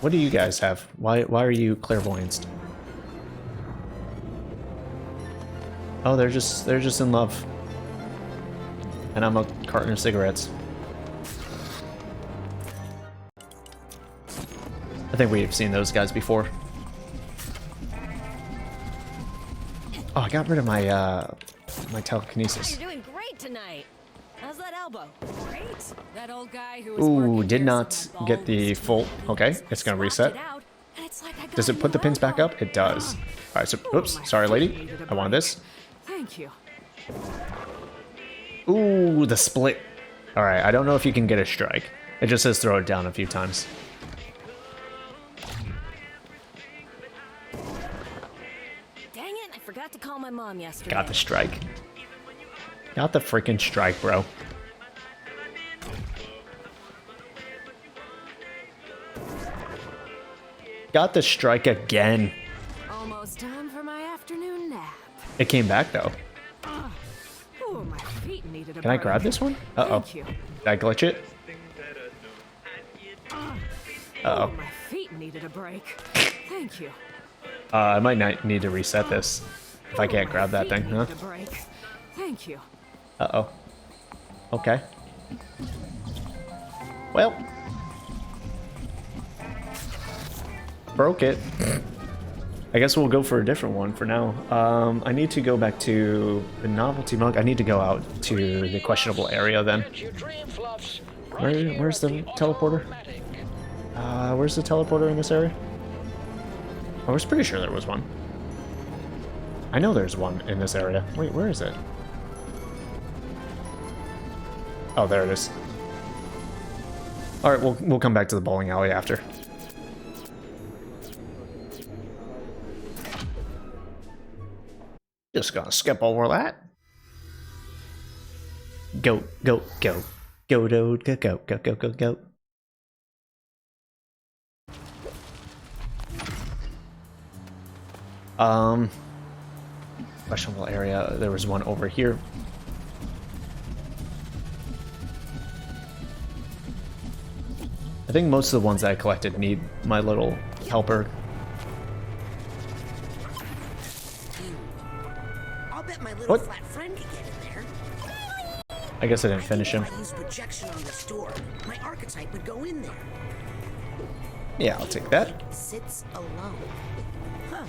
What do you guys have? Why are you clairvoyanced? Oh, they're just in love. And I'm a carton of cigarettes. I think we've seen those guys before. Oh, I got rid of my my telekinesis. You're doing great tonight. How's that elbow? Great. That old guy who was Ooh, did not get the full... Okay, it's gonna reset. Does it put the pins back up? It does. Alright, so... Oops, sorry lady. I wanted this. Thank you. Ooh, the split. Alright, I don't know if you can get a strike. It just says throw it down a few times. Dang it, I forgot to call my mom yesterday. Got the strike. Got the freaking strike, bro. Got the strike again. Almost time for my afternoon nap. It came back though. Oh, my feet needed a Can I break. grab this one? Uh-oh. Thank you. Did I glitch it? Uh-oh. My feet needed a break. Thank you. I might not need to reset this if I can't grab that thing, huh? Needed a break. Thank you. Uh-oh. Okay. Well. Broke it. I guess we'll go for a different one for now. I need to go back to the novelty mug. I need to go out to the questionable area then. Where's the teleporter? Where's the teleporter in this area? I was pretty sure there was one. I know there's one in this area. Wait, where is it? Oh, there it is. Alright, we'll come back to the bowling alley after. Just gonna skip over that. Go, go, go. Go, go, go, go, go, go, go, go. Questionable area. There was one over here. I think most of the ones that I collected need my little helper. I'll bet my little What? flat friend can get in there. I guess I didn't finish him. If I use projection on this door, my archetype would go in there. Yeah, I'll take that. Sits alone. Huh.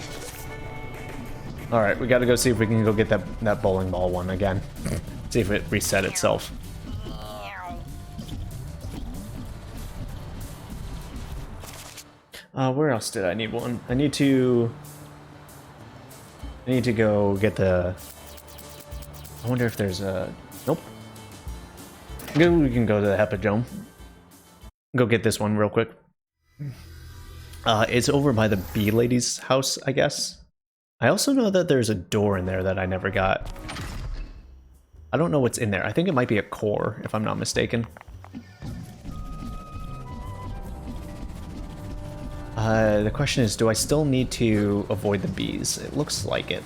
Alright, we gotta go see if we can go get that bowling ball one again. See if it reset itself. Where else did I need one? I need to go get the... I wonder if there's a... Nope. Maybe we can go to the Hepidome. Go get this one real quick. It's over by the bee lady's house, I guess. I also know that there's a door in there that I never got. I don't know what's in there. I think it might be a core, if I'm not mistaken. The question is, do I still need to avoid the bees? It looks like it.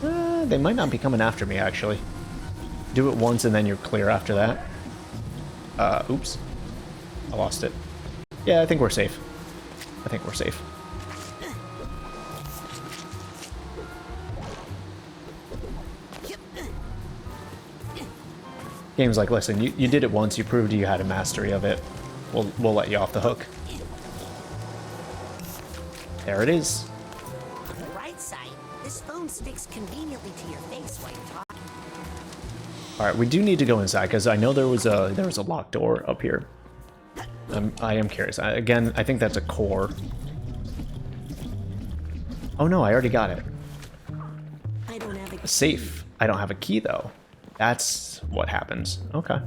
They might not be coming after me, actually. Do it once and then you're clear after that. Oops. I lost it. Yeah, I think we're safe. I think we're safe. Game's like, listen, you did it once, you proved you had a mastery of it. We'll let you off the hook. There it is. On the right side, this phone sticks conveniently to your face while you're talking. Alright, we do need to go inside, because I know there was a locked door up here. I am curious. Again, I think that's a core. Oh no, I already got it. I don't have A safe. I don't have a key, though. That's what happens. Okay.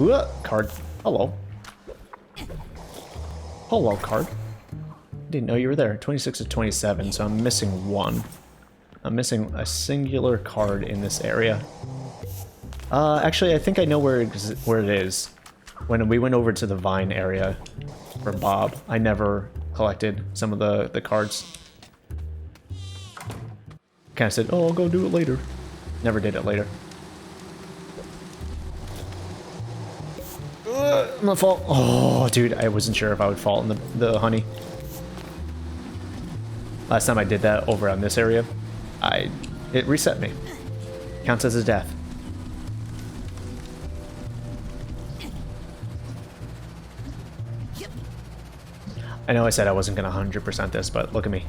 Ooh, card. Hello. Hello, card. Didn't know you were there. 26 to 27, so I'm missing one. I'm missing a singular card in this area. Actually, I think I know where it is. When we went over to the Vine area for Bob, I never collected some of the cards. Kind of said, oh, I'll go do it later. Never did it later. I'm gonna fall. Oh, dude, I wasn't sure if I would fall in the honey. Last time I did that over on this area, it reset me. Counts as a death. I know I said I wasn't gonna 100% this, but look at me.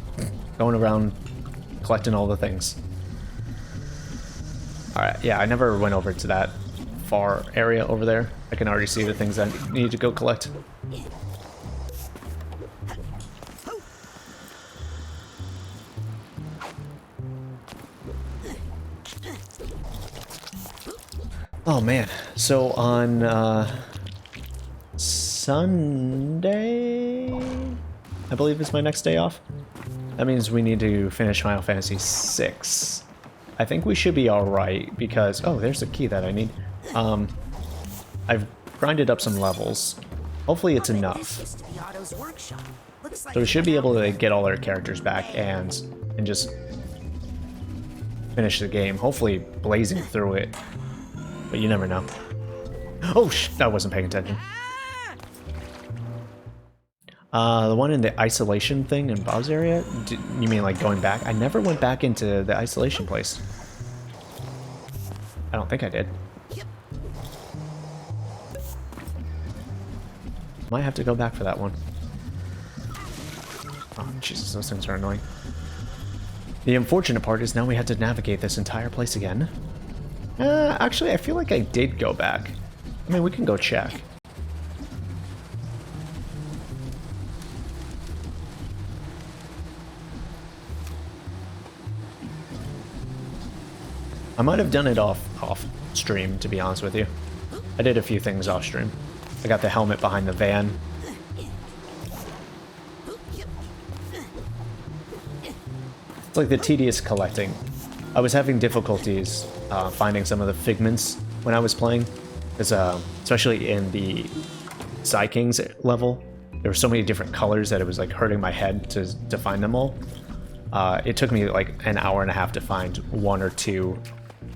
Going around collecting all the things. Alright, yeah, I never went over to that far area over there. I can already see the things I need to go collect. Oh man, so on Sunday, I believe is my next day off. That means we need to finish Final Fantasy VI. I think we should be alright because, oh, there's a key that I need. I've grinded up some levels. Hopefully it's enough. So we should be able to get all our characters back and just finish the game. Hopefully blazing through it. But you never know. Oh, I wasn't paying attention. The one in the isolation thing in Bob's area? You mean like going back? I never went back into the isolation place. I don't think I did. Might have to go back for that one. Oh, Jesus, those things are annoying. The unfortunate part is now we have to navigate this entire place again. Actually, I feel like I did go back. I mean, we can go check. I might have done it off stream, to be honest with you. I did a few things off stream. I got the helmet behind the van. It's like the tedious collecting. I was having difficulties finding some of the figments when I was playing, because especially in the Psy Kings level, there were so many different colors that it was like hurting my head to find them all. It took me like an hour and a half to find one or two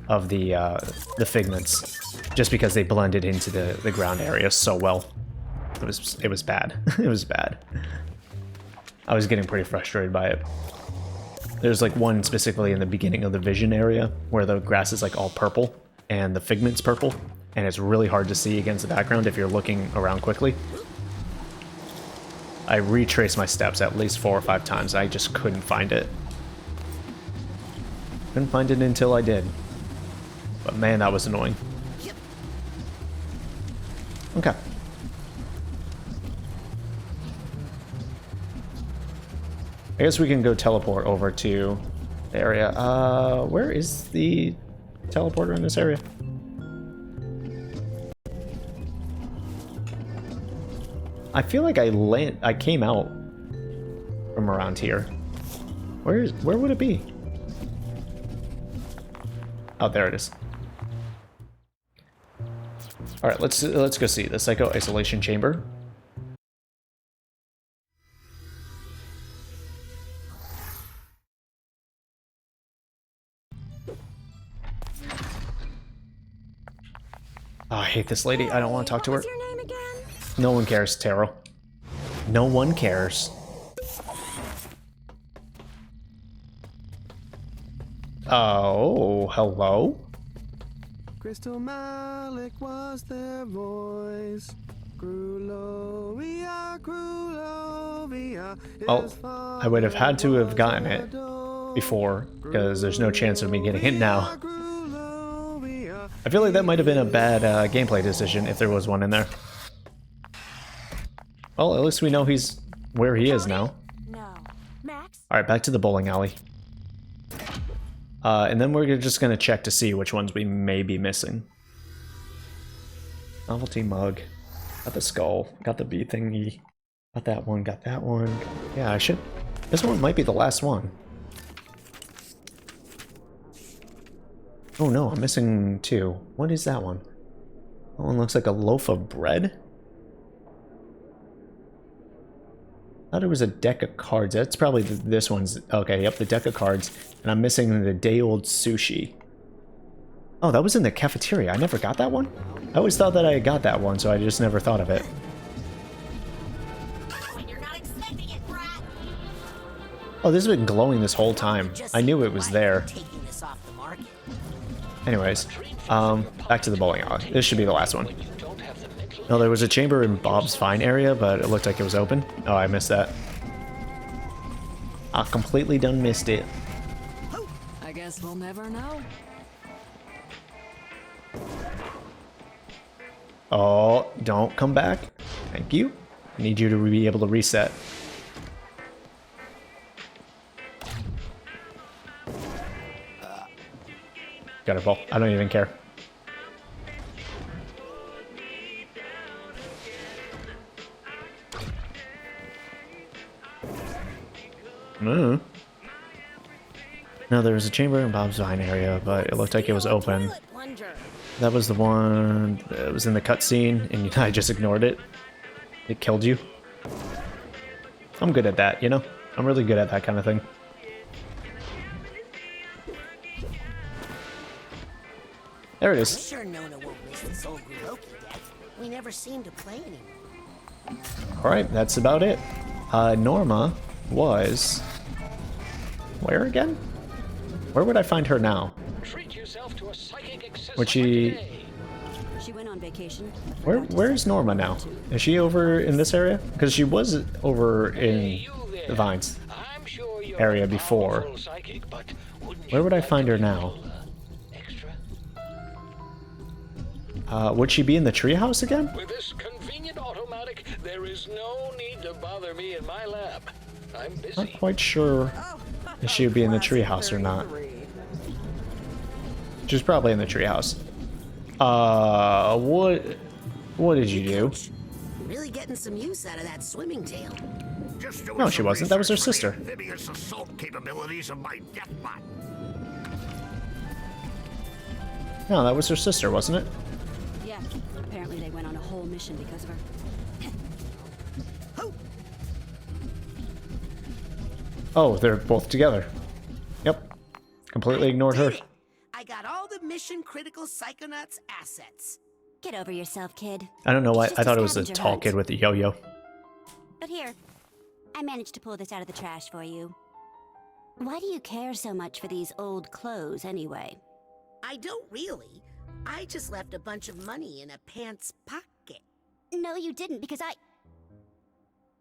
of the figments, just because they blended into the ground area so well. It was bad. It was bad. I was getting pretty frustrated by it. There's like one specifically in the beginning of the vision area where the grass is like all purple and the figment's purple, and it's really hard to see against the background if you're looking around quickly. I retraced my steps at least 4 or 5 times. I just couldn't find it. Couldn't find it until I did. But man, that was annoying. Okay. I guess we can go teleport over to the area. Where is the teleporter in this area? I feel like I came out from around here. Where would it be? Oh, there it is. All right, let's go see the Psycho Isolation Chamber. Oh, I hate this lady. I don't want to talk to her. What's your name again? No one cares, Taro. No one cares. Oh, hello? Crystal Malik was their voice. Grulovia, Grulovia. Oh, I would have had to have gotten it before, because there's no chance of me getting it now. I feel like that might have been a bad gameplay decision if there was one in there. Well, at least we know he's where he is now. No. Max? Alright, back to the bowling alley. And then we're just going to check to see which ones we may be missing. Novelty mug. Got the skull. Got the bee thingy. Got that one. Got that one. Yeah, I should... This one might be the last one. Oh no, I'm missing 2. What is that one? That one looks like a loaf of bread? I thought it was a deck of cards. That's probably this one's... Okay, yep, the deck of cards. And I'm missing the day-old sushi. Oh, that was in the cafeteria. I never got that one? I always thought that I got that one, so I just never thought of it. Oh, this has been glowing this whole time. I knew it was there. Anyways, back to the bowling alley. This should be the last one. No, there was a chamber in Bob's Fine area, but it looked like it was open. Oh, I missed that. I completely done missed it. I guess we'll never know. Oh, don't come back. Thank you. I need you to be able to reset. Got a ball. I don't even care. No, there was a chamber in Bob's Vine area, but it looked like it was open. That was the one that was in the cutscene, and I just ignored it. It killed you. I'm good at that, you know? I'm really good at that kind of thing. There it is. I'm sure Nona won't miss this old Gruloki deck. We never seem to play anymore. Alright, that's about it. Norma was... Where again? Where would I find her now? Treat yourself to a psychic accessory Would she... She went on vacation. Where's Norma now? Is she over in this area? Because she was over in the Vines area before. Where would I find her now? Would she be in the treehouse again? With this convenient automatic, there is no need to bother me in my lab. I'm busy. Not quite sure if she would be in the treehouse or not. She's probably in the treehouse. What did you do? Really getting some use out of that swimming tail. No, she wasn't. That was her sister. Amphibious assault capabilities of my deathbot. No, that was her sister, wasn't it? Yeah, apparently they went on a whole mission because of her. Oh, they're both together. Yep. Completely ignored her. I got all the mission critical Psychonauts assets. Get over yourself, kid. I don't know why. Just I thought it was a scavenger tall hunt. kid with a yo-yo. But here, I managed to pull this out of the trash for you. Why do you care so much for these old clothes, anyway? I don't really. I just left a bunch of money in a pants pocket. No, you didn't, because I...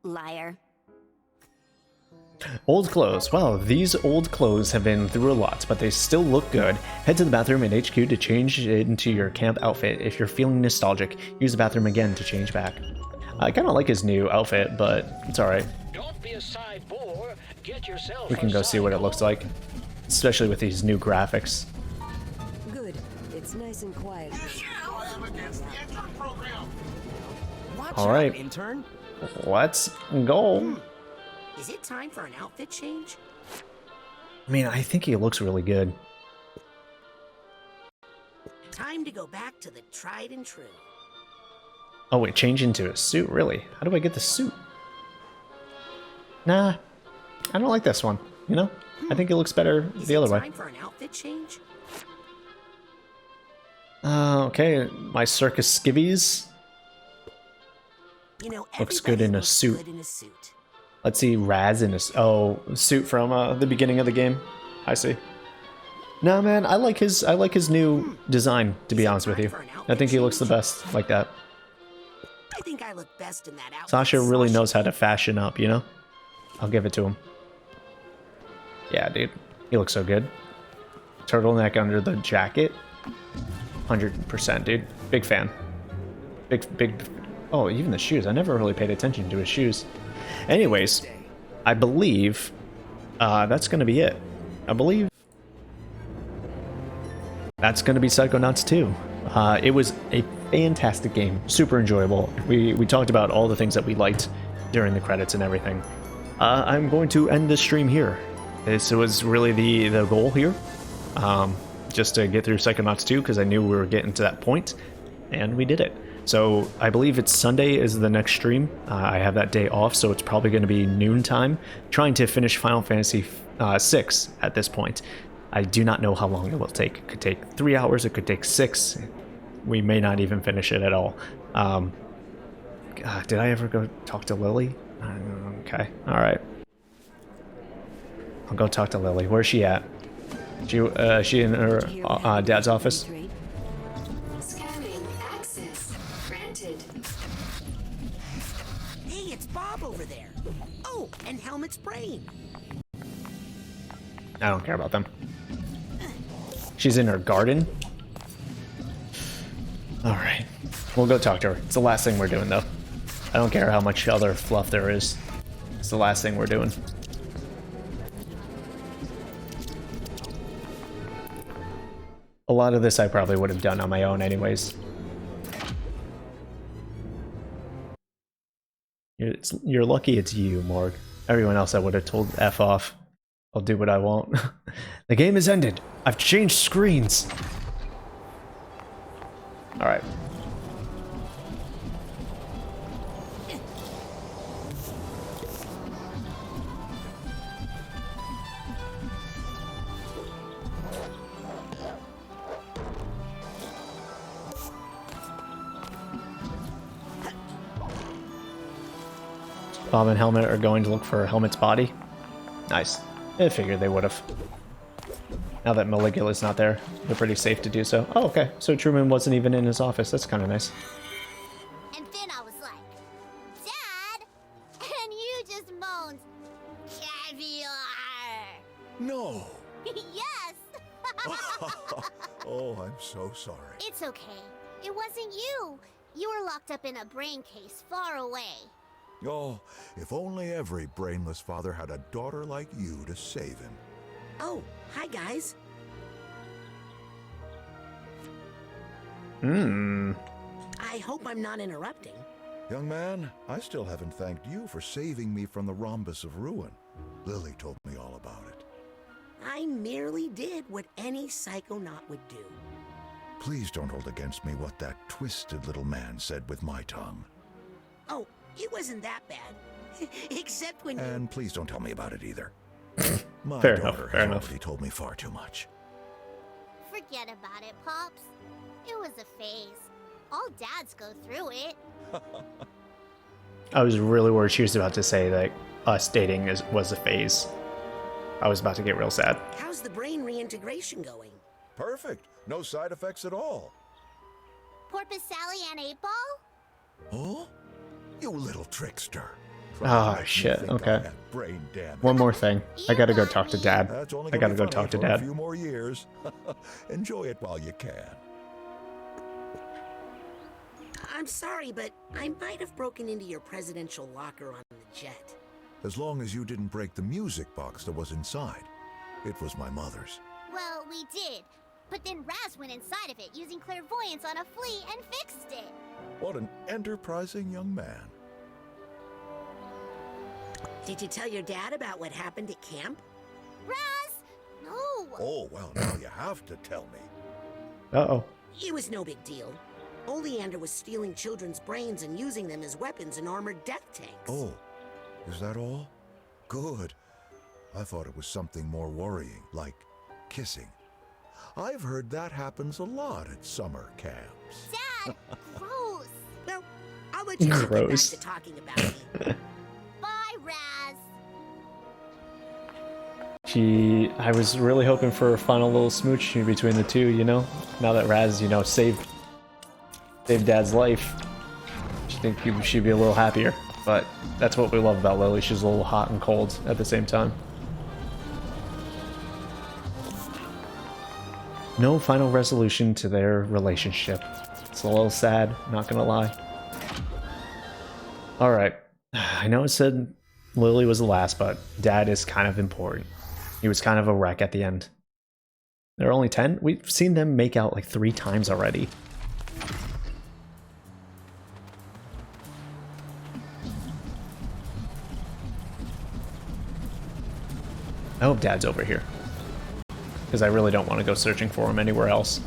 Liar. Old clothes. Wow, these old clothes have been through a lot, but they still look good. Head to the bathroom at HQ to change it into your camp outfit. If you're feeling nostalgic, use the bathroom again to change back. I kind of like his new outfit, but it's alright. Don't be a side bore. Get yourself We can go see what it looks like, especially with these new graphics. Good. It's nice and quiet. Alright, intern. let's go. Is it time for an outfit change? I mean, I think he looks really good. Time to go back to the tried and true. Oh wait, change into a suit, really? How do I get the suit? Nah, I don't like this one, you know? I think it looks better the other way. Time for an outfit change? Okay, my circus skivvies. You know, Looks good in a looks suit. good in a suit. Let's see, Raz in a suit from the beginning of the game. I see. No, man, I like his new design. To be honest with you, I think he looks the best like that. I think I look best in that outfit. Sasha really knows how to fashion up, you know? I'll give it to him. Yeah, dude, he looks so good. Turtleneck under the jacket. 100%, dude. Big fan. Big. Oh, even the shoes. I never really paid attention to his shoes. Anyways, I believe that's going to be it. I believe that's going to be Psychonauts 2. It was a fantastic game. Super enjoyable. We talked about all the things that we liked during the credits and everything. I'm going to end this stream here. This was really the goal here. just to get through Psychonauts 2 because I knew we were getting to that point, and we did it. So I believe it's Sunday is the next stream. I have that day off, so it's probably going to be noontime, trying to finish Final Fantasy 6 at this point. I do not know how long it will take. It could take 3 hours, it could take 6. We may not even finish it at all. Did I ever go talk to Lily? Okay, alright. I'll go talk to Lily. Where's she at? She in her dad's office? Scanning access granted. Hey, it's Bob over there. Oh, and Helmet's brain. I don't care about them. She's in her garden? Alright. We'll go talk to her. It's the last thing we're doing, though. I don't care how much other fluff there is. It's the last thing we're doing. A lot of this I probably would have done on my own anyways. You're lucky it's you, Morg. Everyone else I would have told F off. I'll do what I want. The game has ended. I've changed screens. Alright. Bob and Helmet are going to look for Helmet's body. Nice. I figured they would have. Now that Maligula's not there, they're pretty safe to do so. Oh, okay. So Truman wasn't even in his office. That's kind of nice. And then I was like, Dad! And you just moaned, caviar! No! Yes! Oh, I'm so sorry. It's okay. It wasn't you. You were locked up in a brain case far away. Oh, if only every brainless father had a daughter like you to save him. Oh, hi guys. I hope I'm not interrupting. Young man, I still haven't thanked you for saving me from the rhombus of ruin. Lily told me all about it. I merely did what any psychonaut would do. Please don't hold against me what that twisted little man said with my tongue. Oh, it wasn't that bad. Except when And please don't tell me about it either. My Fair daughter enough, fair has enough. already told me far too much. Forget about it, Pops. It was a phase. All dads go through it. I was really worried she was about to say that us dating was a phase. I was about to get real sad. How's the brain reintegration going? Perfect. No side effects at all. Porpoise Sally and 8-Ball? Oh? You little trickster. Oh, shit. Okay. Brain damage. One more thing. I gotta go talk to Dad. That's only I gotta gonna go be talk to funny for Dad. a few more years. Enjoy it while you can. I'm sorry, but I might have broken into your presidential locker on the jet. As long as you didn't break the music box that was inside. It was my mother's. Well, we did. But then Raz went inside of it using clairvoyance on a flea and fixed it. What an enterprising young man. Did you tell your dad about what happened at camp? Raz! No! Oh, well, now you have to tell me. Uh-oh. It was no big deal. Oleander was stealing children's brains and using them as weapons in armored death tanks. Oh, is that all? Good. I thought it was something more worrying, like kissing. I've heard that happens a lot at summer camps. Dad! Gross! Well, I'll let you get back Gross. to talking about me. Bye, Raz! I was really hoping for a final little smooch between the two, you know? Now that Raz, you know, saved Dad's life. I think she'd be a little happier. But that's what we love about Lily. She's a little hot and cold at the same time. No final resolution to their relationship. It's a little sad, not gonna lie. Alright. I know it said Lily was the last, but Dad is kind of important. He was kind of a wreck at the end. There are only 10? We've seen them make out like 3 times already. I hope Dad's over here. because I really don't want to go searching for him anywhere else.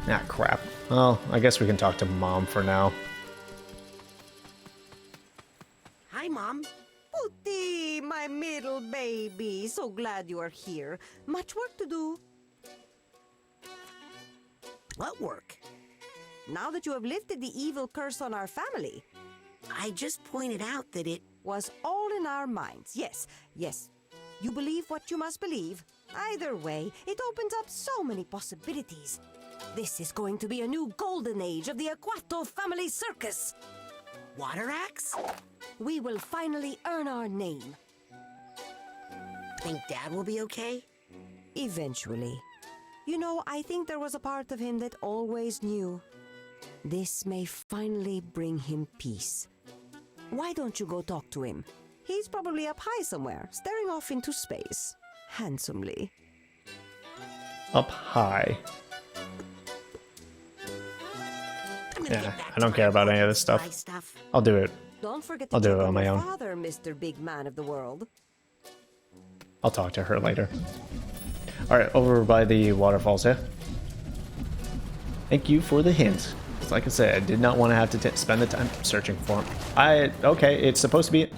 Ah, crap. Well, I guess we can talk to Mom for now. Hi, Mom. Puti, my middle baby. So glad you are here. Much work to do. What work? Now that you have lifted the evil curse on our family. I just pointed out that it was all in our minds. Yes, yes. You believe what you must believe. Either way, it opens up so many possibilities. This is going to be a new golden age of the Aquato family circus. Water axe? We will finally earn our name. Think Dad will be okay? Eventually. You know, I think there was a part of him that always knew. This may finally bring him peace. Why don't you go talk to him? He's probably up high somewhere, staring off into space. Handsomely. Up high. Yeah, I don't care about any of this stuff. I'll do it. Don't forget to I'll do check it on my your own. father, Mr. Big Man of the World. I'll talk to her later. Alright, over by the waterfalls, yeah? Thank you for the hint. Like I said, I did not want to have to spend the time searching for him. Okay, it's supposed to be...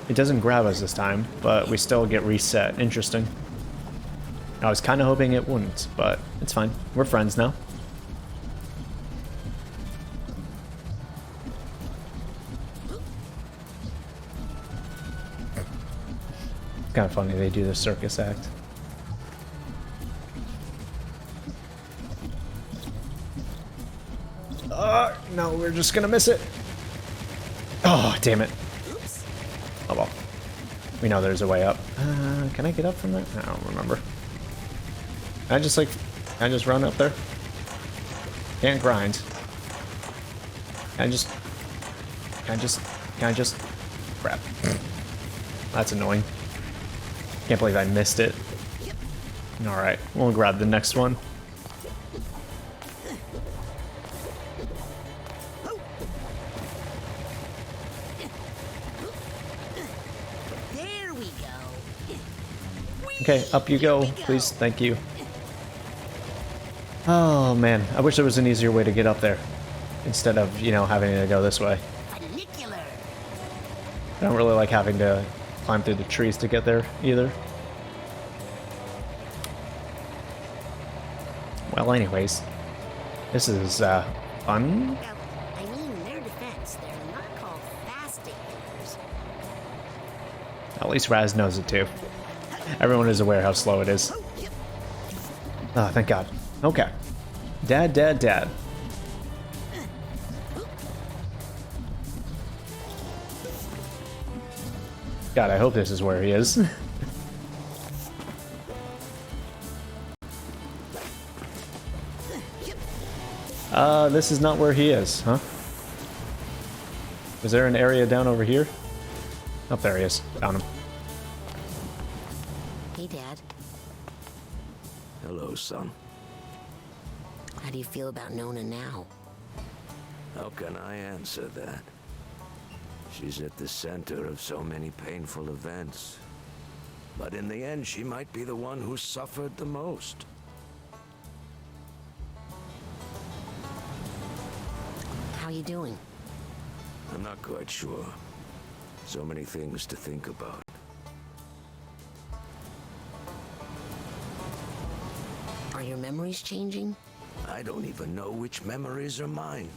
It doesn't grab us this time, but we still get reset. Interesting. I was kind of hoping it wouldn't, but it's fine. We're friends now. It's kind of funny they do the circus act. No, we're just gonna miss it. Oh, damn it. Oops. Oh well. We know there's a way up. Can I get up from there? I don't remember. Can I just run up there? Can't grind. Can I just... Crap. That's annoying. Can't believe I missed it. Alright, we'll grab the next one. There we go. Okay, up you go, please. Thank you. Oh man, I wish there was an easier way to get up there instead of, you know, having to go this way. I don't really like having to climb through the trees to get there either. Well, anyways, this is fun. Well, I mean, in their defense, they're not called fasting bears. At least Raz knows it too. Everyone is aware how slow it is. Oh, thank God. Okay. Dad. God, I hope this is where he is. This is not where he is, huh? Was there an area down over here? Oh, there he is. Found him. Hey, Dad. Hello, son. How do you feel about Nona now? How can I answer that? She's at the center of so many painful events. But in the end, she might be the one who suffered the most. How you doing? I'm not quite sure. So many things to think about. Are your memories changing? I don't even know which memories are mine.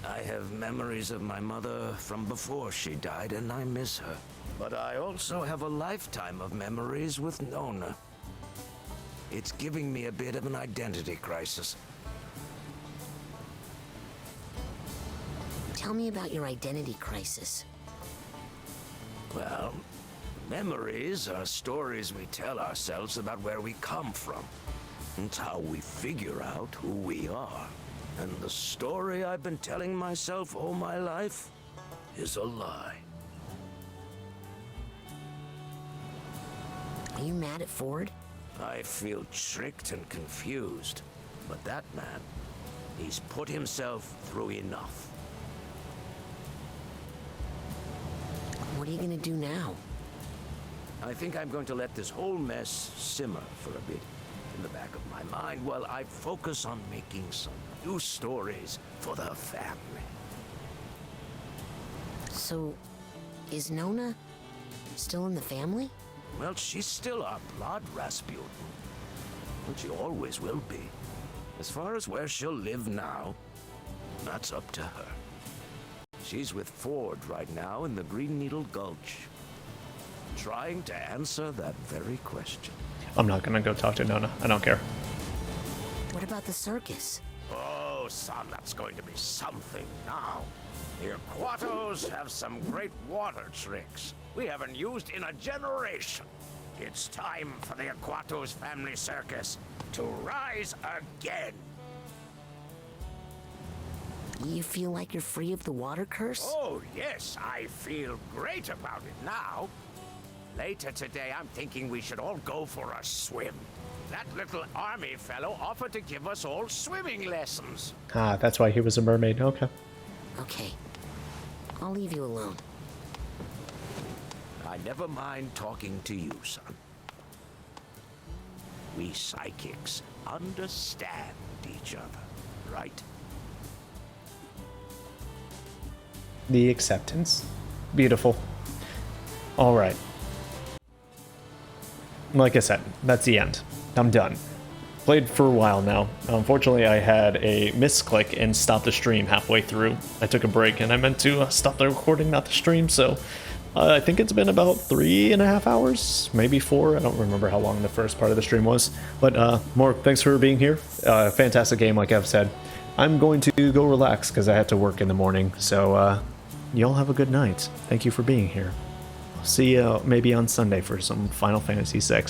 I have memories of my mother from before she died, and I miss her. But I also have a lifetime of memories with Nona. It's giving me a bit of an identity crisis. Tell me about your identity crisis. Well, memories are stories we tell ourselves about where we come from. It's how we figure out who we are. And the story I've been telling myself all my life is a lie. Are you mad at Ford? I feel tricked and confused. But that man, he's put himself through enough. What are you gonna do now? I think I'm going to let this whole mess simmer for a bit in the back of my mind while I focus on making some new stories for the family. So, is Nona still in the family? Well, she's still our blood, Rasputin. And she always will be. As far as where she'll live now, that's up to her. She's with Ford right now in the Green Needle Gulch, trying to answer that very question. I'm not gonna go talk to Nona. I don't care. What about the circus? Oh, son, that's going to be something now. The Aquatos have some great water tricks we haven't used in a generation. It's time for the Aquatos family circus to rise again. You feel like you're free of the water curse? Oh, yes, I feel great about it now. Later today, I'm thinking we should all go for a swim. That little army fellow offered to give us all swimming lessons. Ah, that's why he was a mermaid. Okay. Okay. I'll leave you alone. I never mind talking to you, son. We psychics understand each other, right? The acceptance. Beautiful. All right. Like I said, that's the end. I'm done. Played for a while now. Unfortunately, I had a misclick and stopped the stream halfway through. I took a break and I meant to stop the recording, not the stream, so I think it's been about 3.5 hours, maybe 4. I don't remember how long the first part of the stream was. But Mork, thanks for being here. Fantastic game, like I've said. I'm going to go relax because I had to work in the morning, so y'all have a good night. Thank you for being here. I'll see you maybe on Sunday for some Final Fantasy VI.